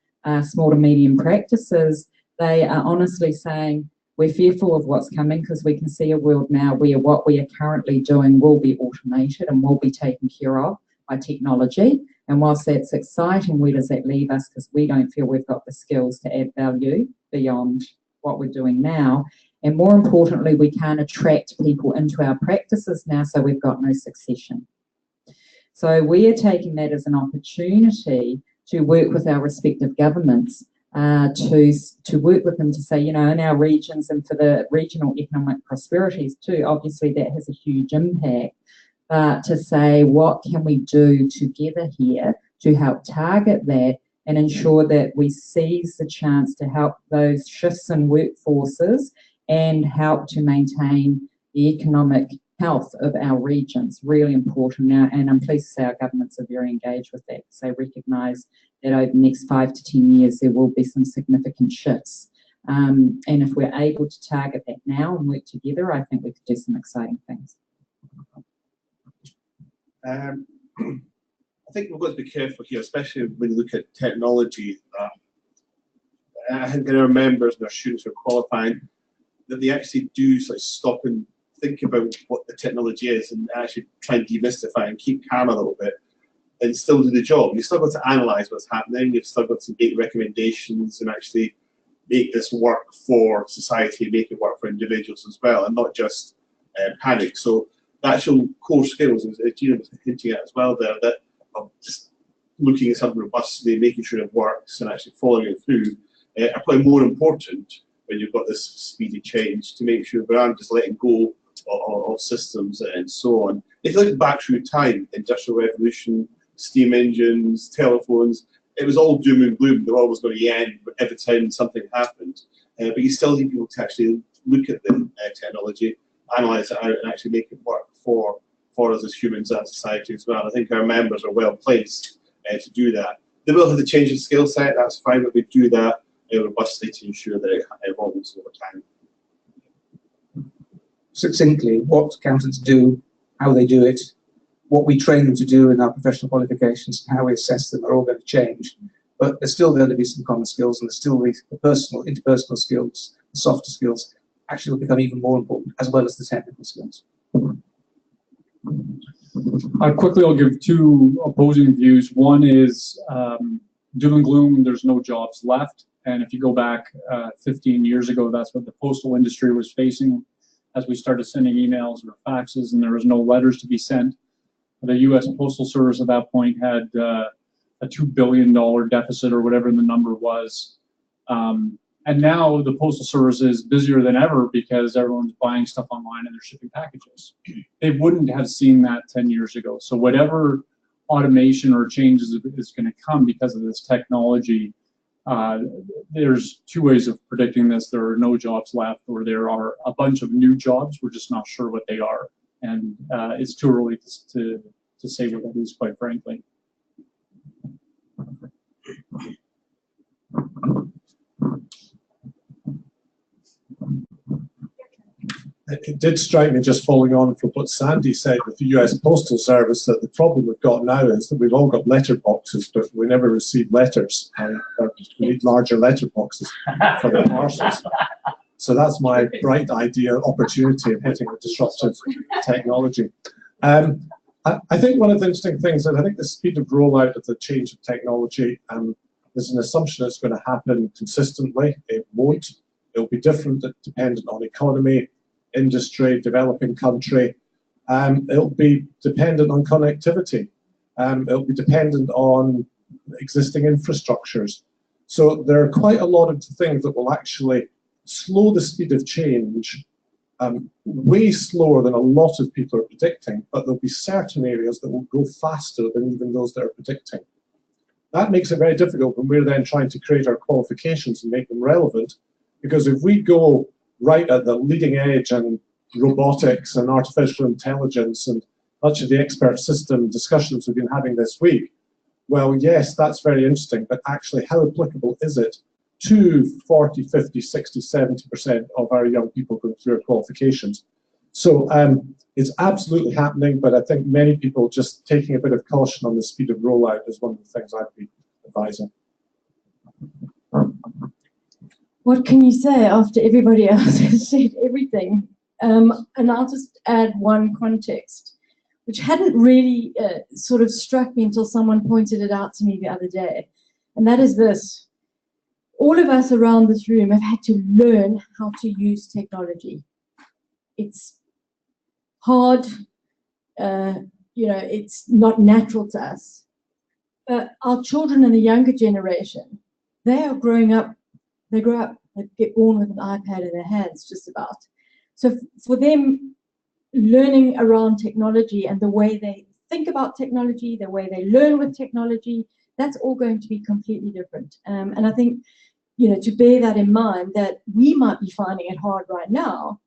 small to medium practices, they are honestly saying, we're fearful of what's coming because we can see a world now where what we are currently doing will be automated and will be taken care of by technology. And whilst that's exciting, where does that leave us? Because we don't feel we've got the skills to add value beyond what we're doing now. And more importantly, we can't attract people into our practices now, so we've got no succession. So we are taking that as an opportunity to work with our respective governments to work with them to say, in our regions and for the regional economic prosperities too, obviously that has a huge impact, but to say what can we do together here to help target that and ensure that we seize the chance to help those shifts in workforces and help to maintain the economic health of our regions. Really important now, and I'm pleased to say our governments are very engaged with that. So they recognise that over the next 5 to 10 years there will be some significant shifts. And if we're able to target that now and work together, I think we could do some exciting things. I think we've got to be careful here, especially when you look at technology. I think our members and our students who are qualifying, that they actually do sort of stop and think about what the technology is and actually try and demystify and keep calm a little bit and still do the job. You've still got to analyse what's happening, you've still got to make recommendations and actually make this work for society, make it work for individuals as well, and not just panic. So the actual core skills, as Gina was hinting at as well there, that of just looking at something robustly, making sure it works and actually following it through, are probably more important when you've got this speedy change, to make sure we aren't just letting go of systems and so on. If you look back through time, Industrial Revolution, steam engines, telephones, it was all doom and gloom. They're always going to end every time something happened. But you still need people to actually look at the technology, analyse it out, and actually make it work for us as humans and society as well. I think our members are well placed to do that. They will have to change the skill set, that's fine, but we do that robustly to ensure that it evolves over time. Succinctly, what accountants do how they do it, what we train them to do in our professional qualifications, and how we assess them are all going to change. But there's still going to be some common skills, and there's still the personal, interpersonal skills, the softer skills, actually will become even more important, as well as the technical skills. Quickly, I'll give two opposing views. One is doom and gloom, there's no jobs left. And if you go back 15 years ago, that's what the postal industry was facing as we started sending emails or faxes and there was no letters to be sent. The U.S. Postal Service at that point had a $2 billion deficit or whatever the number was. And now the Postal Service is busier than ever because everyone's buying stuff online and they're shipping packages. They wouldn't have seen that 10 years ago. So whatever automation or changes is going to come because of this technology, there's two ways of predicting this. There are no jobs left, or there are a bunch of new jobs. We're just not sure what they are. And it's too early to say what that is, quite frankly. It did strike me, just following on from what Sandy said with the US Postal Service, that the problem we've got now is that we've all got letter boxes, but we never receive letters. And we need larger letter boxes for the parcels. So that's my bright idea, opportunity of hitting a disruptive technology. I think one of the interesting things, and I think the speed of rollout of the change of technology, there's an assumption it's going to happen consistently. It won't. It'll be different dependent on economy, industry, developing country. It'll be dependent on connectivity. It'll be dependent on existing infrastructures. So there are quite a lot of things that will actually slow the speed of change way slower than a lot of people are predicting, but there'll be certain areas that will go faster than even those that are predicting. That makes it very difficult when we're then trying to create our qualifications and make them relevant, because if we go right at the leading edge and robotics and artificial intelligence and much of the expert system discussions we've been having this week, well, yes, that's very interesting, but actually how applicable is it to 40, 50, 60, 70% of our young people going through our qualifications? So it's absolutely happening, but I think many people just taking a bit of caution on the speed of rollout is one of the things I'd be advising. What can you say after everybody else has said everything? And I'll just add one context, which hadn't really sort of struck me until someone pointed it out to me the other day. And that is this. All of us around this room have had to learn how to use technology. It's hard, it's not natural to us. But our children and the younger generation, they are growing up, they grow up, they get born with an iPad in their hands, just about. So for them, learning around technology and the way they think about technology, the way they learn with technology, that's all going to be completely different. And I think, to bear that in mind, that we might be finding it hard right now,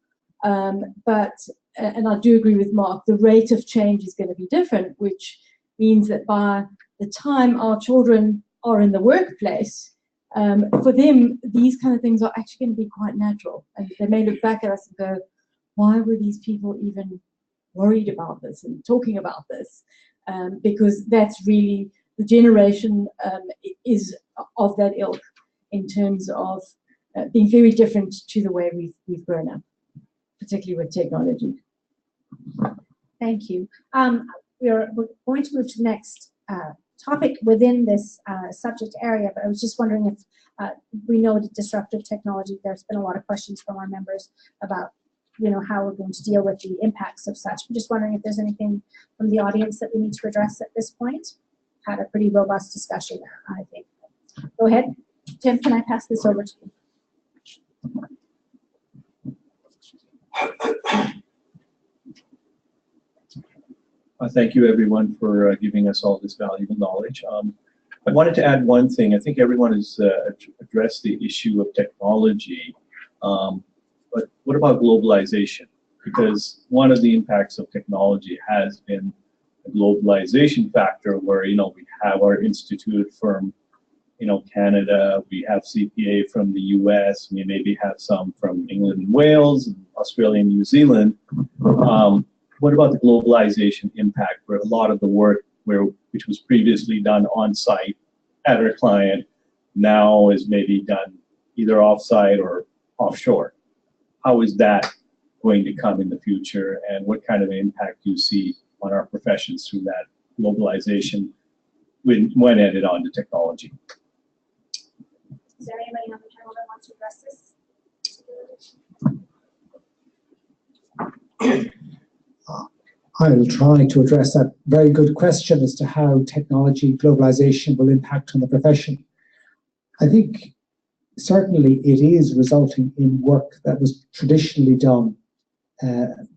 but I do agree with Mark, the rate of change is going to be different, which means that by the time our children are in the workplace, for them, these kind of things are actually going to be quite natural. And they may look back at us and go, why were these people even worried about this and talking about this? Because that's really, the generation is of that ilk in terms of being very different to the way we've grown up, particularly with technology. Thank you. We're going to move to the next topic within this subject area, but I was just wondering if we know that disruptive technology, there's been a lot of questions from our members about how we're going to deal with the impacts of such. I'm just wondering if there's anything from the audience that we need to address at this point. Had a pretty robust discussion, I think. Go ahead. Tim, can I pass this over to you? Thank you, everyone, for giving us all this valuable knowledge. I wanted to add one thing. I think everyone has addressed the issue of technology, but what about globalization? Because one of the impacts of technology has been the globalization factor, where we have our institute from Canada, we have CPA from the US, we maybe have some from England and Wales, Australia and New Zealand. what about the globalization impact, where a lot of the work which was previously done on site at our client now is maybe done either off-site or offshore? How is that going to come in the future, and what kind of impact do you see on our professions through that globalization when added on to technology? Is there anybody on the panel that wants to address this? I will try to address that very good question as to how technology globalization will impact on the profession. I think certainly it is resulting in work that was traditionally done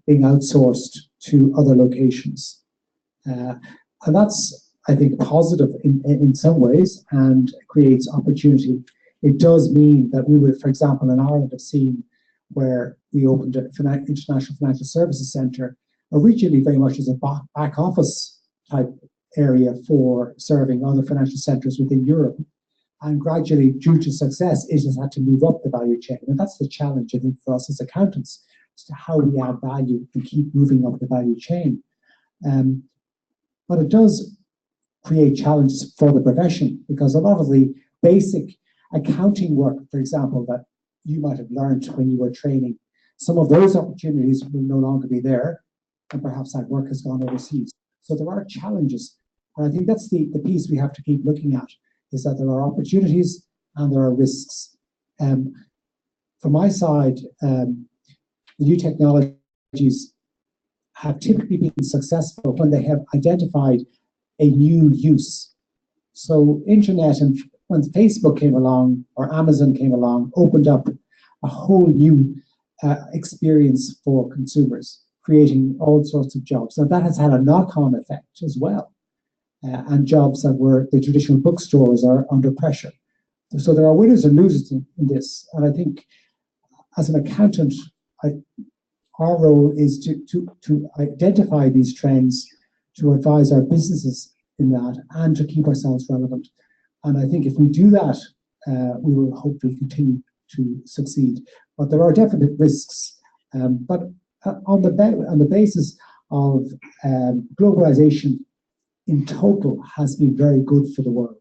being outsourced to other locations. And that's, I think, positive in some ways and creates opportunity. It does mean that we would, for example, in Ireland have seen where we opened an International Financial Services Centre, originally very much as a back office type area for serving other financial centres within Europe. And gradually, due to success, it has had to move up the value chain. And that's the challenge, I think, for us as accountants, as to how we add value and keep moving up the value chain. But it does create challenges for the profession, because a lot of the basic accounting work, for example, that you might have learned when you were training, some of those opportunities will no longer be there, and perhaps that work has gone overseas. So there are challenges. And I think that's the piece we have to keep looking at, is that there are opportunities and there are risks. From my side, the new technologies have typically been successful when they have identified a new use. So internet, and when Facebook came along or Amazon came along, opened up a whole new experience for consumers, creating all sorts of jobs. Now that has had a knock-on effect as well. And jobs that were the traditional bookstores are under pressure. So there are winners and losers in this. And I think as an accountant, our role is to identify these trends, to advise our businesses in that, and to keep ourselves relevant. And I think if we do that, we will hopefully continue to succeed. But there are definite risks. But on the basis of globalization, in total, has been very good for the world.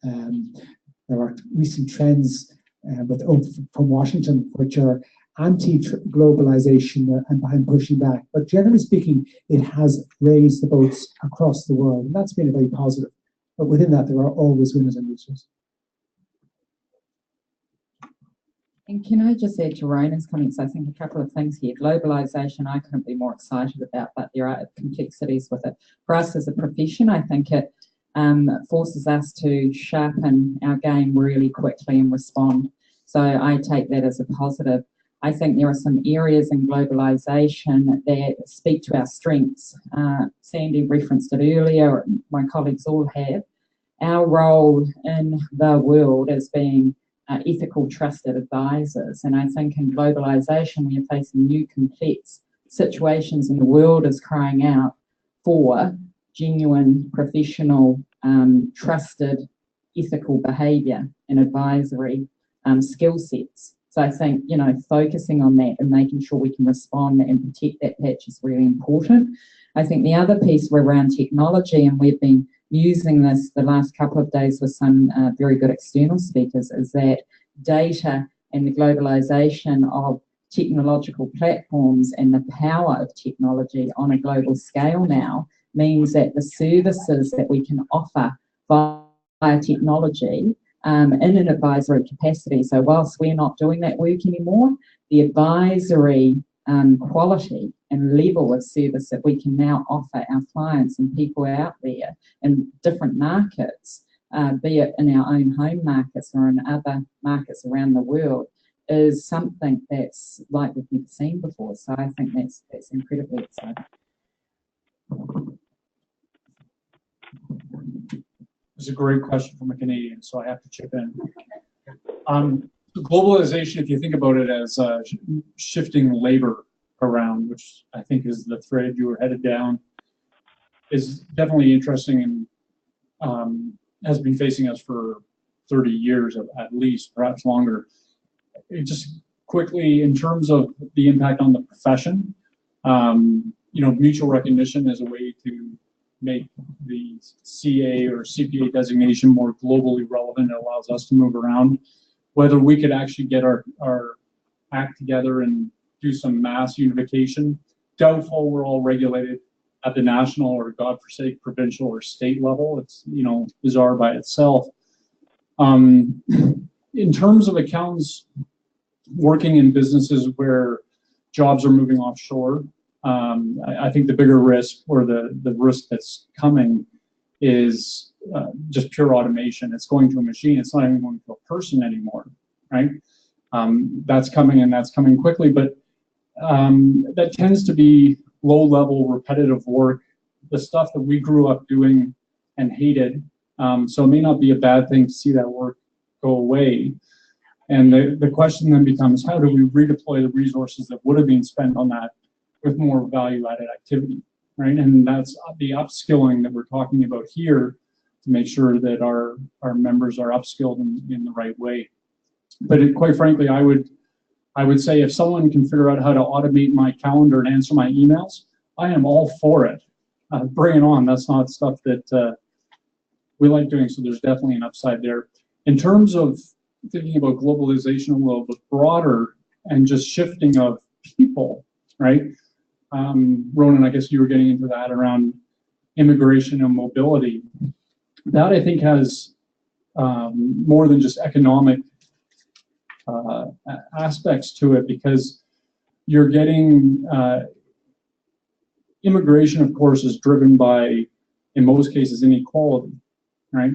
There are recent trends from Washington which are anti-globalization and behind pushing back. But generally speaking, it has raised the boats across the world, and that's been very positive. But within that, there are always winners and losers. And can I just add to Raina's comments? I think a couple of things here. Globalisation, I couldn't be more excited about, but there are complexities with it. For us as a profession, I think it forces us to sharpen our game really quickly and respond. So I take that as a positive. I think there are some areas in globalisation that speak to our strengths. Sandy referenced it earlier, my colleagues all have. Our role in the world as being ethical, trusted advisors. And I think in globalisation, we are facing new complex situations, and the world is crying out for genuine, professional, trusted, ethical behaviour and advisory skill sets. So I think, focusing on that and making sure we can respond and protect that patch is really important. I think the other piece around technology, and we've been using this the last couple of days with some very good external speakers, is that data and the globalisation of technological platforms and the power of technology on a global scale now means that the services that we can offer via technology in an advisory capacity. So whilst we're not doing that work anymore, the advisory quality and level of service that we can now offer our clients and people out there in different markets, be it in our own home markets or in other markets around the world, is something that's like we've never seen before. So I think that's incredibly exciting. It's a great question from a Canadian, so I have to chip in. Globalization, if you think about it as shifting labor around, which I think is the thread you were headed down, is definitely interesting and has been facing us for 30 years at least, perhaps longer. It just quickly, in terms of the impact on the profession, You know, mutual recognition is a way to make the CA or CPA designation more globally relevant. It allows us to move around. Whether we could actually get our act together and do some mass unification, doubtful. We're all regulated at the national or, God forsake, provincial or state level. It's, you know, bizarre by itself. In terms of accountants working in businesses where jobs are moving offshore, I think the bigger risk, or the risk that's coming, is just pure automation. It's going to a machine. It's not even going to a person anymore, right? That's coming, and that's coming quickly, but that tends to be low-level, repetitive work, the stuff that we grew up doing and hated. So it may not be a bad thing to see that work go away. And the question then becomes, how do we redeploy the resources that would have been spent on that with more value-added activity, right? And that's the upskilling that we're talking about here, to make sure that our members are upskilled in the right way. But quite frankly, I would say if someone can figure out how to automate my calendar and answer my emails, I am all for it. Bring it on. That's not stuff that we like doing, so there's definitely an upside there. In terms of thinking about globalization a little bit broader and just shifting of people, right? Ronan, I guess you were getting into that around immigration and mobility. That, I think, has more than just economic aspects to it, because you're getting immigration, of course, is driven by, in most cases, inequality, right?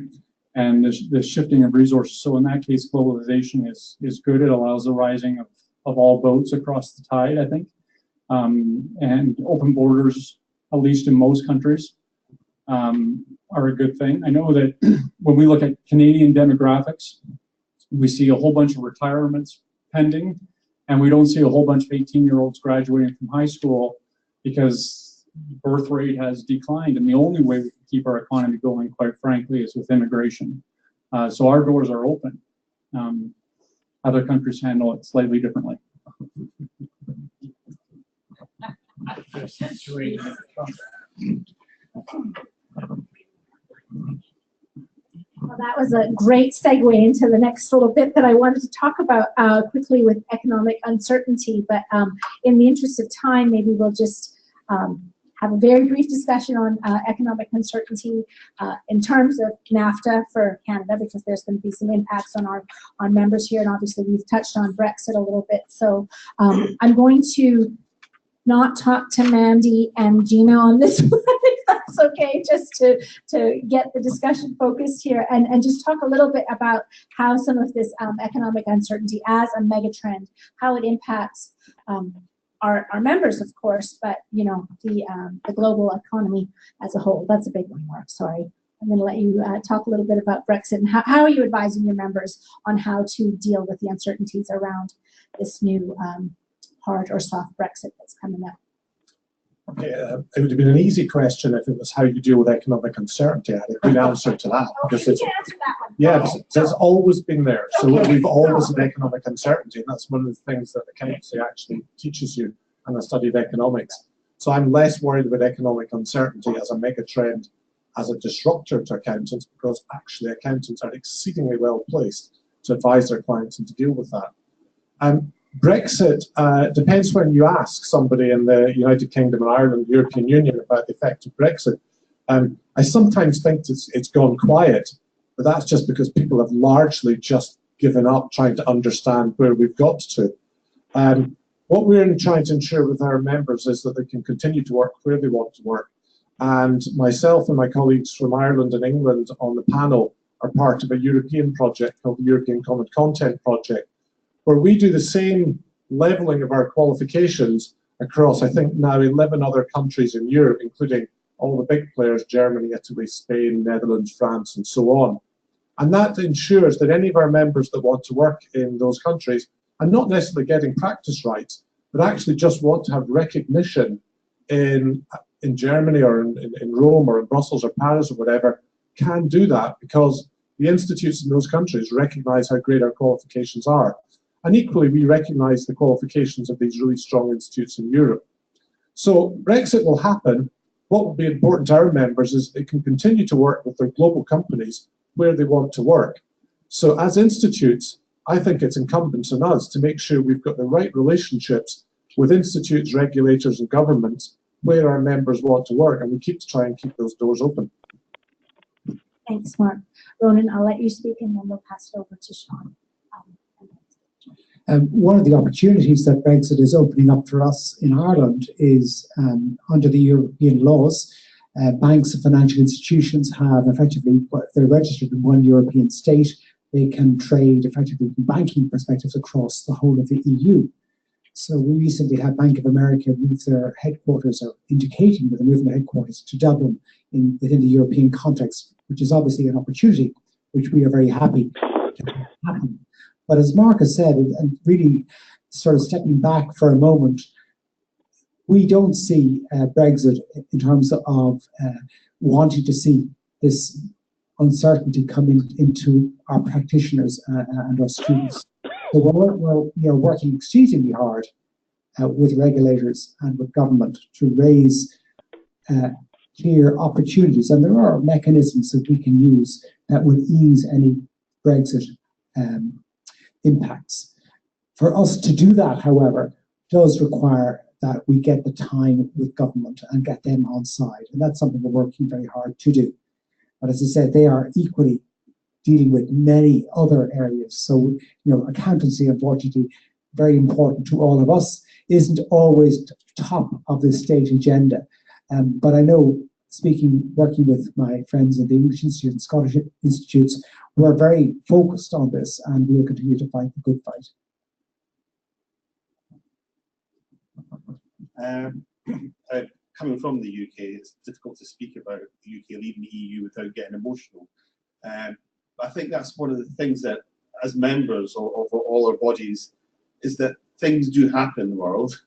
And the shifting of resources. So in that case, globalization is good. It allows the rising of all boats across the tide, I think. And open borders, at least in most countries, are a good thing. I know that when we look at Canadian demographics, we see a whole bunch of retirements pending, and we don't see a whole bunch of 18-year-olds graduating from high school, because birth rate has declined, and the only way we can keep our economy going, quite frankly, is with immigration. So our doors are open. Other countries handle it slightly differently. Well, that was a great segue into the next little bit that I wanted to talk about quickly with economic uncertainty. But in the interest of time, maybe we'll just have a very brief discussion on economic uncertainty in terms of NAFTA for Canada, because there's going to be some impacts on our members here, and obviously we've touched on Brexit a little bit. So I'm going to not talk to Mandy and Gina on this one, if that's okay, just to get the discussion focused here, and just talk a little bit about how some of this economic uncertainty as a megatrend, how it impacts our members, of course, but you know, the global economy as a whole. That's a big one, Mark. Sorry. I'm going to let you talk a little bit about Brexit, and how are you advising your members on how to deal with the uncertainties around this new hard or soft Brexit that's coming up? Okay, it would have been an easy question if it was how you deal with economic uncertainty. I had a good answer to that. Because it's, yeah, it's always been there. So we've always had economic uncertainty, and that's one of the things that accountancy actually teaches you in the study of economics. So I'm less worried about economic uncertainty as a mega trend, as a disruptor to accountants, because actually accountants are exceedingly well placed to advise their clients and to deal with that. Brexit depends when you ask somebody in the United Kingdom and Ireland, European Union, about the effect of Brexit. I sometimes think it's gone quiet, but that's just because people have largely just given up trying to understand where we've got to. What we're trying to ensure with our members is that they can continue to work where they want to work. And myself and my colleagues from Ireland and England on the panel are part of a European project called the European Common Content Project, where we do the same leveling of our qualifications across, I think, now 11 other countries in Europe, including all the big players, Germany, Italy, Spain, Netherlands, France, and so on. And that ensures that any of our members that want to work in those countries are not necessarily getting practice rights, but actually just want to have recognition in Germany or in Rome or in Brussels or Paris or whatever, can do that because the institutes in those countries recognize how great our qualifications are. And equally, we recognize the qualifications of these really strong institutes in Europe. So Brexit will happen. What will be important to our members is they can continue to work with their global companies where they want to work. So as institutes, I think it's incumbent on us to make sure we've got the right relationships with institutes, regulators, and governments where our members want to work, and we try and keep those doors open. Thanks, Mark. Ronan, I'll let you speak, and then we'll pass it over to Sean. One of the opportunities that Brexit is opening up for us in Ireland is under the European laws, banks and financial institutions have effectively, if they're registered in one European state, they can trade effectively from banking perspectives across the whole of the EU. So we recently had Bank of America move their headquarters, or indicating that they're moving their headquarters to Dublin within the European context, which is obviously an opportunity which we are very happy to happen. But as Mark has said, and really sort of stepping back for a moment, we don't see Brexit in terms of wanting to see this uncertainty coming into our practitioners and our students. So we're working exceedingly hard with regulators and with government to raise clear opportunities, and there are mechanisms that we can use that would ease any Brexit impacts. For us to do that, however, does require that we get the time with government and get them on side, and that's something we're working very hard to do. But as I said, they are equally dealing with many other areas. So, accountancy, unfortunately, very important to all of us, isn't always top of the state agenda. But I know, working with my friends in the English Institute and Scottish Institutes, we're very focused on this, and we'll continue to fight the good fight. Coming from the UK, it's difficult to speak about the UK leaving the EU without getting emotional. I think that's one of the things that, as members of all our bodies, is that things do happen in the world,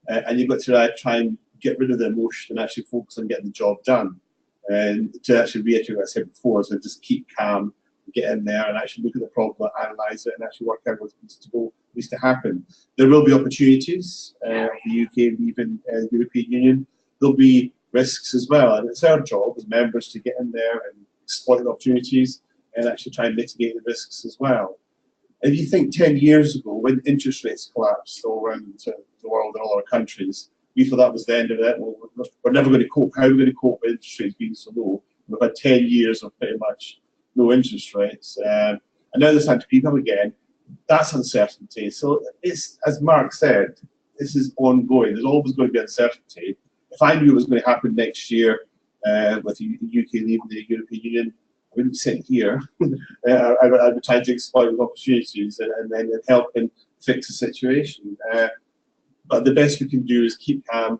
and you've got to try and get rid of the emotion and actually focus on getting the job done. And to actually reiterate what I said before, so just keep calm, get in there and actually look at the problem, analyse it, and actually work out what needs to happen. There will be opportunities for the UK leaving the European Union. There'll be risks as well, and it's our job as members to get in there and exploit the opportunities and actually try and mitigate the risks as well. If you think 10 years ago, when interest rates collapsed all around the world in all our countries, we thought that was the end of it. Well, we're never going to cope. How are we going to cope with interest rates being so low? We've had 10 years of pretty much no interest rates. And now there's time to peak up again. That's uncertainty. So it's, as Mark said, this is ongoing. There's always going to be uncertainty. If I knew it was going to happen next year with the UK leaving the European Union, I wouldn't sit here. I'd be trying to exploit those opportunities and then help and fix the situation. But the best we can do is keep calm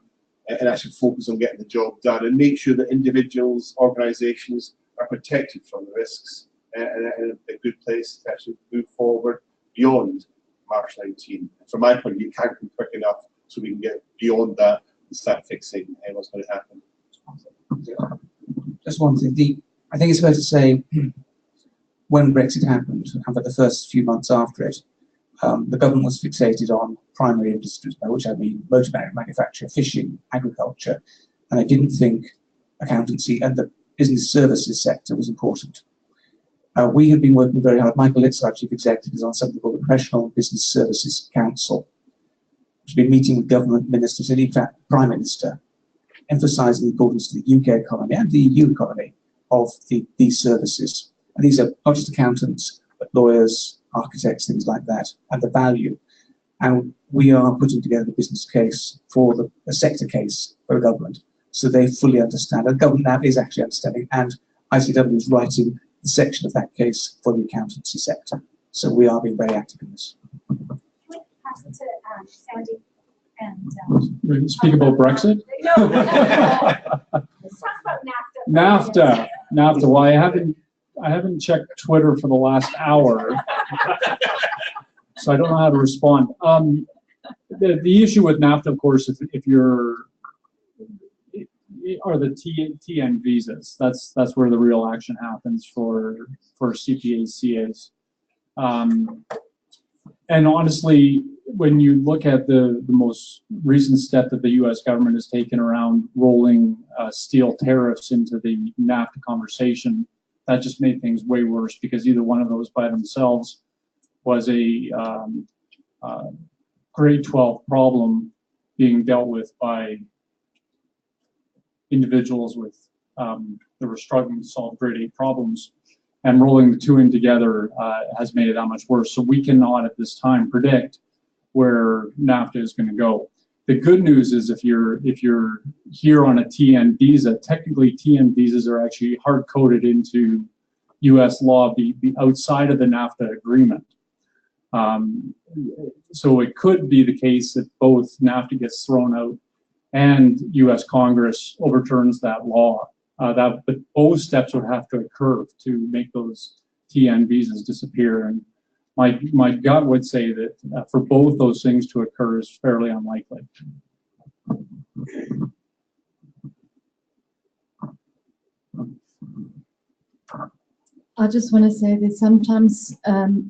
and actually focus on getting the job done and make sure that individuals, organisations are protected from the risks and in a good place to actually move forward beyond March 19. From my point of view, it can't come quick enough so we can get beyond that and start fixing what's going to happen. Just one thing. I think it's fair to say when Brexit happened, and for the first few months after it, the government was fixated on primary industries, by which I mean motor manufacture, fishing, agriculture, and I didn't think accountancy and the business services sector was important. We have been working very hard. Michael Litz, our chief executive, is on something called the Professional Business Services Council, which has been meeting with government ministers and, in fact, Prime Minister, emphasising the importance to the UK economy and the EU economy of these services. And these are not just accountants, but lawyers, architects, things like that, and the value. And we are putting together the business case for the sector case for the government, so they fully understand. And the government now is actually understanding, and ICW is writing the section of that case for the accountancy sector. So we are being very active in this. Can we pass it to Sandy? And, speak about Brexit? No. Let's talk about NAFTA. NAFTA. Well, I haven't checked Twitter for the last hour, so I don't know how to respond. The issue with NAFTA, of course, if you're are the TN visas. That's where the real action happens for CPAs, CAs. And honestly, when you look at the most recent step that the U.S. government has taken around rolling steel tariffs into the NAFTA conversation, that just made things way worse, because either one of those by themselves was a grade 12 problem being dealt with by individuals with that were struggling to solve grade 8 problems, and rolling the two in together has made it that much worse. So we cannot at this time predict where NAFTA is going to go. The good news is if you're here on a TN visa, technically TN visas are actually hard coded into U.S. law be outside of the NAFTA agreement. So it could be the case that both NAFTA gets thrown out and U.S. Congress overturns that law. But both steps would have to occur to make those TN visas disappear. And my gut would say that for both those things to occur is fairly unlikely. I just want to say there's sometimes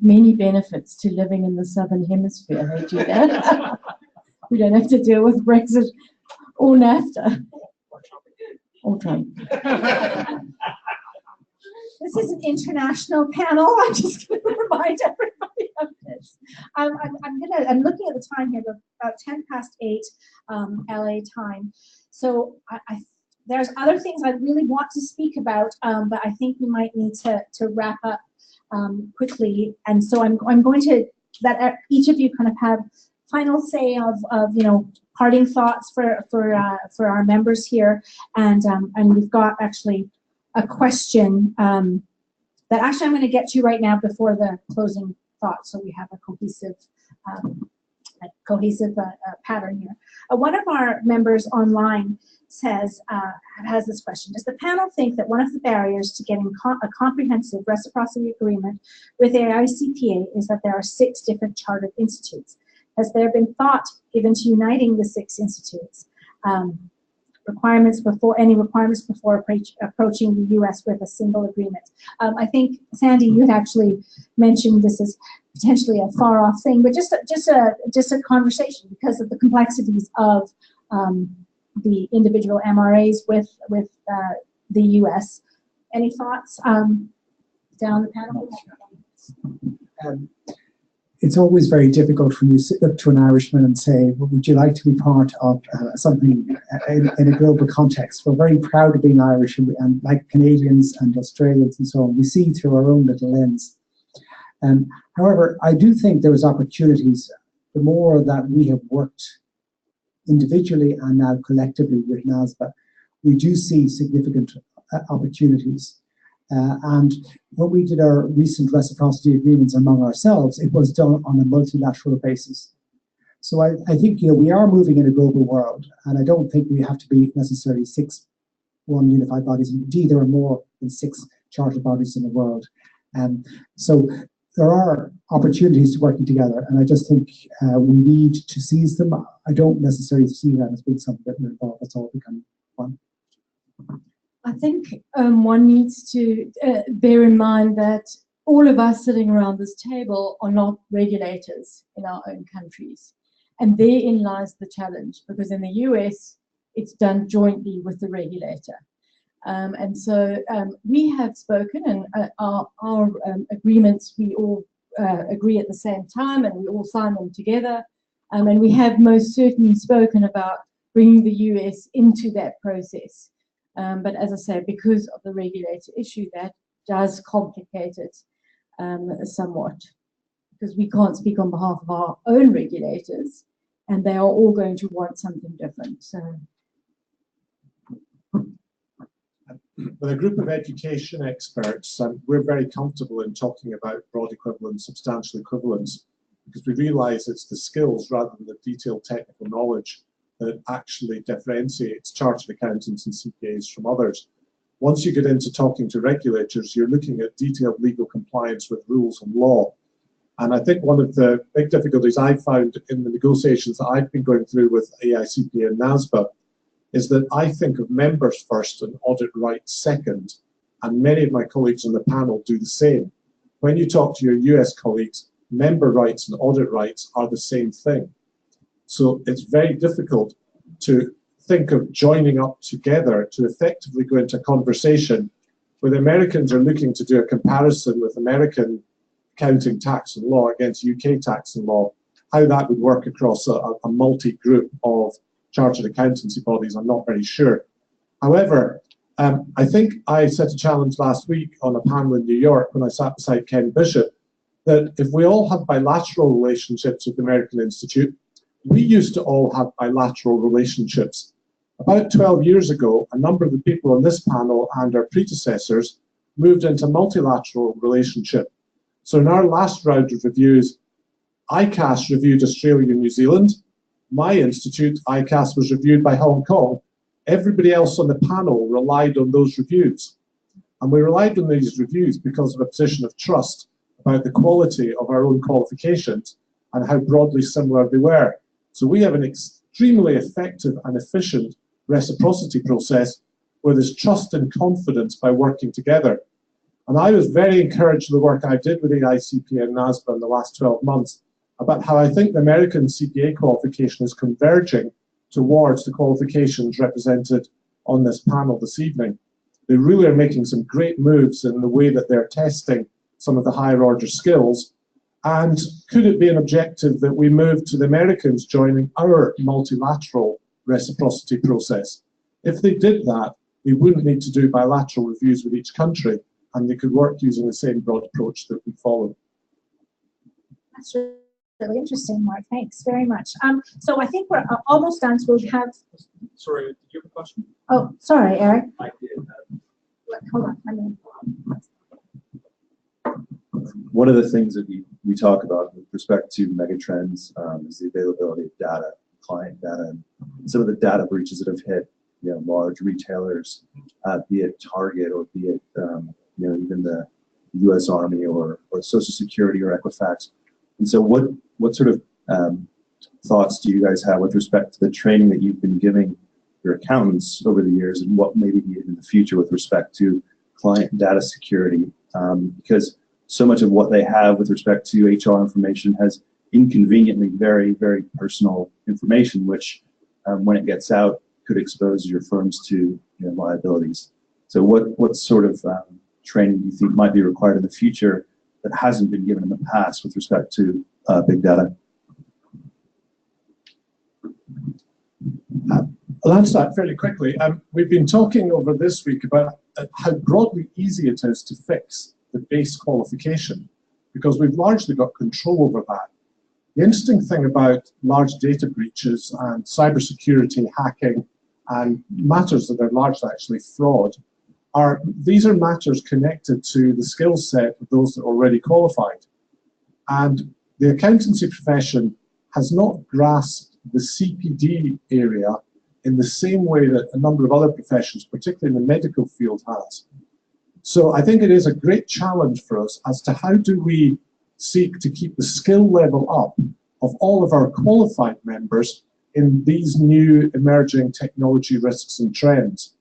many benefits to living in the Southern Hemisphere. Hey, do that. We don't have to deal with Brexit or NAFTA. Or Trump. This is an international panel. I'm just going to remind everybody of this. I'm looking at the time here, about 8:10 LA time. So there's other things I really want to speak about, but I think we might need to wrap up quickly. And so I'm going to let each of you kind of have final say of parting thoughts for our members here, and we've got actually a question that actually I'm going to get to right now before the closing thoughts, so we have a cohesive pattern here. One of our members online has this question: does the panel think that one of the barriers to getting a comprehensive reciprocity agreement with AICPA is that there are 6 different chartered institutes? Has there been thought given to uniting the 6 institutes? Requirements before approaching the U.S. with a single agreement. I think, Sandy, you had actually mentioned this as potentially a far-off thing, but just a conversation because of the complexities of the individual MRAs with the U.S. Any thoughts down the panel? It's always very difficult when you sit up to an Irishman and say, well, would you like to be part of something in a global context? We're very proud of being Irish, and like Canadians and Australians and so on, we see through our own little lens. However, I do think there is opportunities. The more that we have worked individually and now collectively with NASBA, we do see significant opportunities. And when we did our recent reciprocity agreements among ourselves, it was done on a multilateral basis. So I think we are moving in a global world, and I don't think we have to be necessarily 6 unified bodies. Indeed, there are more than 6 chartered bodies in the world. So there are opportunities to working together, and I just think we need to seize them. I don't necessarily see that as being something that will involve us all becoming one. I think one needs to bear in mind that all of us sitting around this table are not regulators in our own countries. And therein lies the challenge, because in the US, it's done jointly with the regulator. And so we have spoken, and our agreements, we all agree at the same time, and we all sign them together. And we have most certainly spoken about bringing the US into that process. But as I say, because of the regulator issue, that does complicate it somewhat, because we can't speak on behalf of our own regulators, and they are all going to want something different. So, with a group of education experts, we're very comfortable in talking about broad equivalence, substantial equivalence, because we realise it's the skills rather than the detailed technical knowledge that actually differentiates chartered accountants and CPAs from others. Once you get into talking to regulators, you're looking at detailed legal compliance with rules and law. And I think one of the big difficulties I've found in the negotiations that I've been going through with AICPA and NASBA is that I think of members first and audit rights second, and many of my colleagues on the panel do the same. When you talk to your US colleagues, member rights and audit rights are the same thing. So it's very difficult to think of joining up together to effectively go into a conversation where the Americans are looking to do a comparison with American accounting, tax and law against UK tax and law. How that would work across a multi-group of chartered accountancy bodies, I'm not very sure. However, I think I set a challenge last week on a panel in New York when I sat beside Ken Bishop, that if we all have bilateral relationships with the American Institute, we used to all have bilateral relationships. About 12 years ago, a number of the people on this panel and our predecessors moved into multilateral relationship. So in our last round of reviews, ICAS reviewed Australia and New Zealand. My institute, ICAS, was reviewed by Hong Kong. Everybody else on the panel relied on those reviews. And we relied on these reviews because of a position of trust about the quality of our own qualifications and how broadly similar they were. So we have an extremely effective and efficient reciprocity process where there's trust and confidence by working together. And I was very encouraged with the work I did with the ICPA and NASBA in the last 12 months about how I think the American CPA qualification is converging towards the qualifications represented on this panel this evening. They really are making some great moves in the way that they're testing some of the higher order skills. And could it be an objective that we move to the Americans joining our multilateral reciprocity process? If they did that, we wouldn't need to do bilateral reviews with each country, and they could work using the same broad approach that we follow. That's really interesting, Mark. Thanks very much. So I think we're almost done, so we'll have... Sorry, did you have a question? Oh, sorry, Eric. I did. Hold on. I mean... One of the things that we talk about with respect to megatrends is the availability of data, client data, and some of the data breaches that have hit, large retailers, be it Target or be it, even the U.S. Army or Social Security or Equifax. And so, what sort of thoughts do you guys have with respect to the training that you've been giving your accountants over the years, and what maybe needed in the future with respect to client data security? Because so much of what they have with respect to HR information has inconveniently very, very personal information, which when it gets out could expose your firms to liabilities. So what sort of training do you think might be required in the future that hasn't been given in the past with respect to big data? I'll answer that fairly quickly. We've been talking over this week about how broadly easy it is to fix the base qualification, because we've largely got control over that. The interesting thing about large data breaches and cybersecurity, hacking, and matters that are largely actually fraud, these are matters connected to the skill set of those that are already qualified. And the accountancy profession has not grasped the CPD area in the same way that a number of other professions, particularly in the medical field, has. So I think it is a great challenge for us as to how do we seek to keep the skill level up of all of our qualified members in these new emerging technology risks and trends.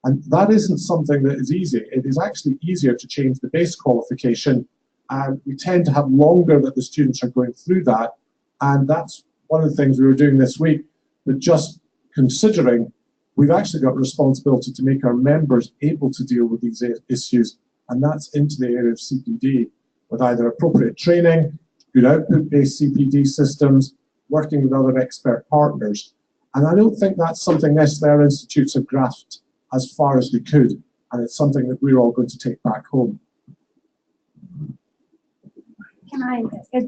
And that isn't something that is easy. It is actually easier to change the base qualification, and we tend to have longer that the students are going through that. And that's one of the things we were doing this week, but just considering we've actually got responsibility to make our members able to deal with these issues, and that's into the area of CPD, with either appropriate training, good output-based CPD systems, working with other expert partners. And I don't think that's something necessarily our institutes have grasped as far as they could, and it's something that we're all going to take back home.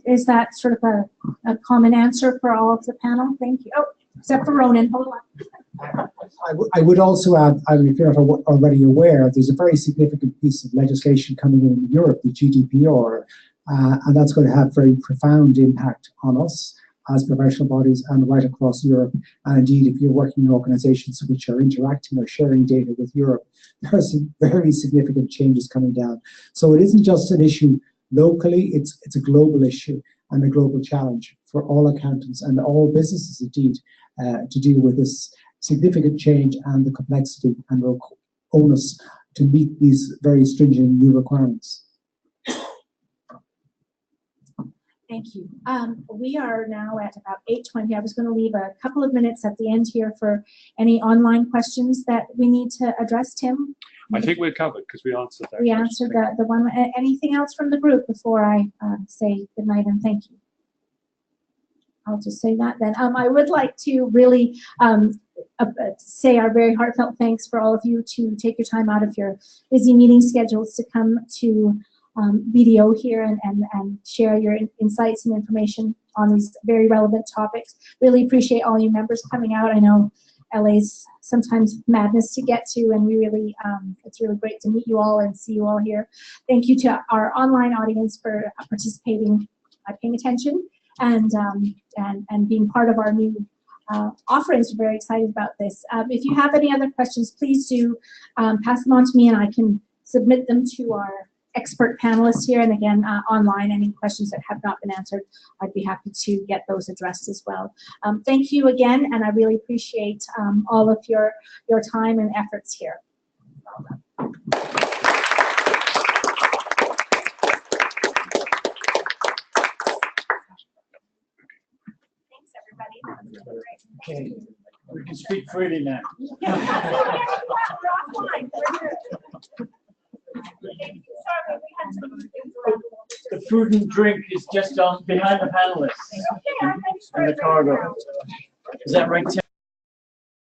Is that sort of a common answer for all of the panel? Thank you. Oh, except for Ronan, hold on. I would also add, if you're not already aware, there's a very significant piece of legislation coming in Europe, the GDPR, and that's going to have very profound impact on us as professional bodies and right across Europe. And indeed, if you're working in organizations which are interacting or sharing data with Europe, there are some very significant changes coming down. So it isn't just an issue locally, it's a global issue and a global challenge for all accountants and all businesses indeed to deal with this significant change and the complexity and onus to meet these very stringent new requirements. Thank you. We are now at about 8:20. I was going to leave a couple of minutes at the end here for any online questions that we need to address, Tim. I think we're covered because we answered that. We question. answered the one. Anything else from the group before I say good night and thank you? I'll just say that then. I would like to really say our very heartfelt thanks for all of you to take your time out of your busy meeting schedules to come to BDO here and share your insights and information on these very relevant topics. Really appreciate all you members coming out. I know LA's sometimes madness to get to, and we really, it's really great to meet you all and see you all here. Thank you to our online audience for participating, paying attention, and being part of our new offerings. We're very excited about this. If you have any other questions, please do pass them on to me, and I can submit them to our expert panelists here. And again, online, any questions that have not been answered, I'd be happy to get those addressed as well. Thank you again, and I really appreciate all of your time and efforts here. Thanks, everybody. Okay, we can speak freely now. We're offline. We're here. Sorry, we had some things around. The food and drink is just on behind the panelists in the corridor. Is that right, Tim?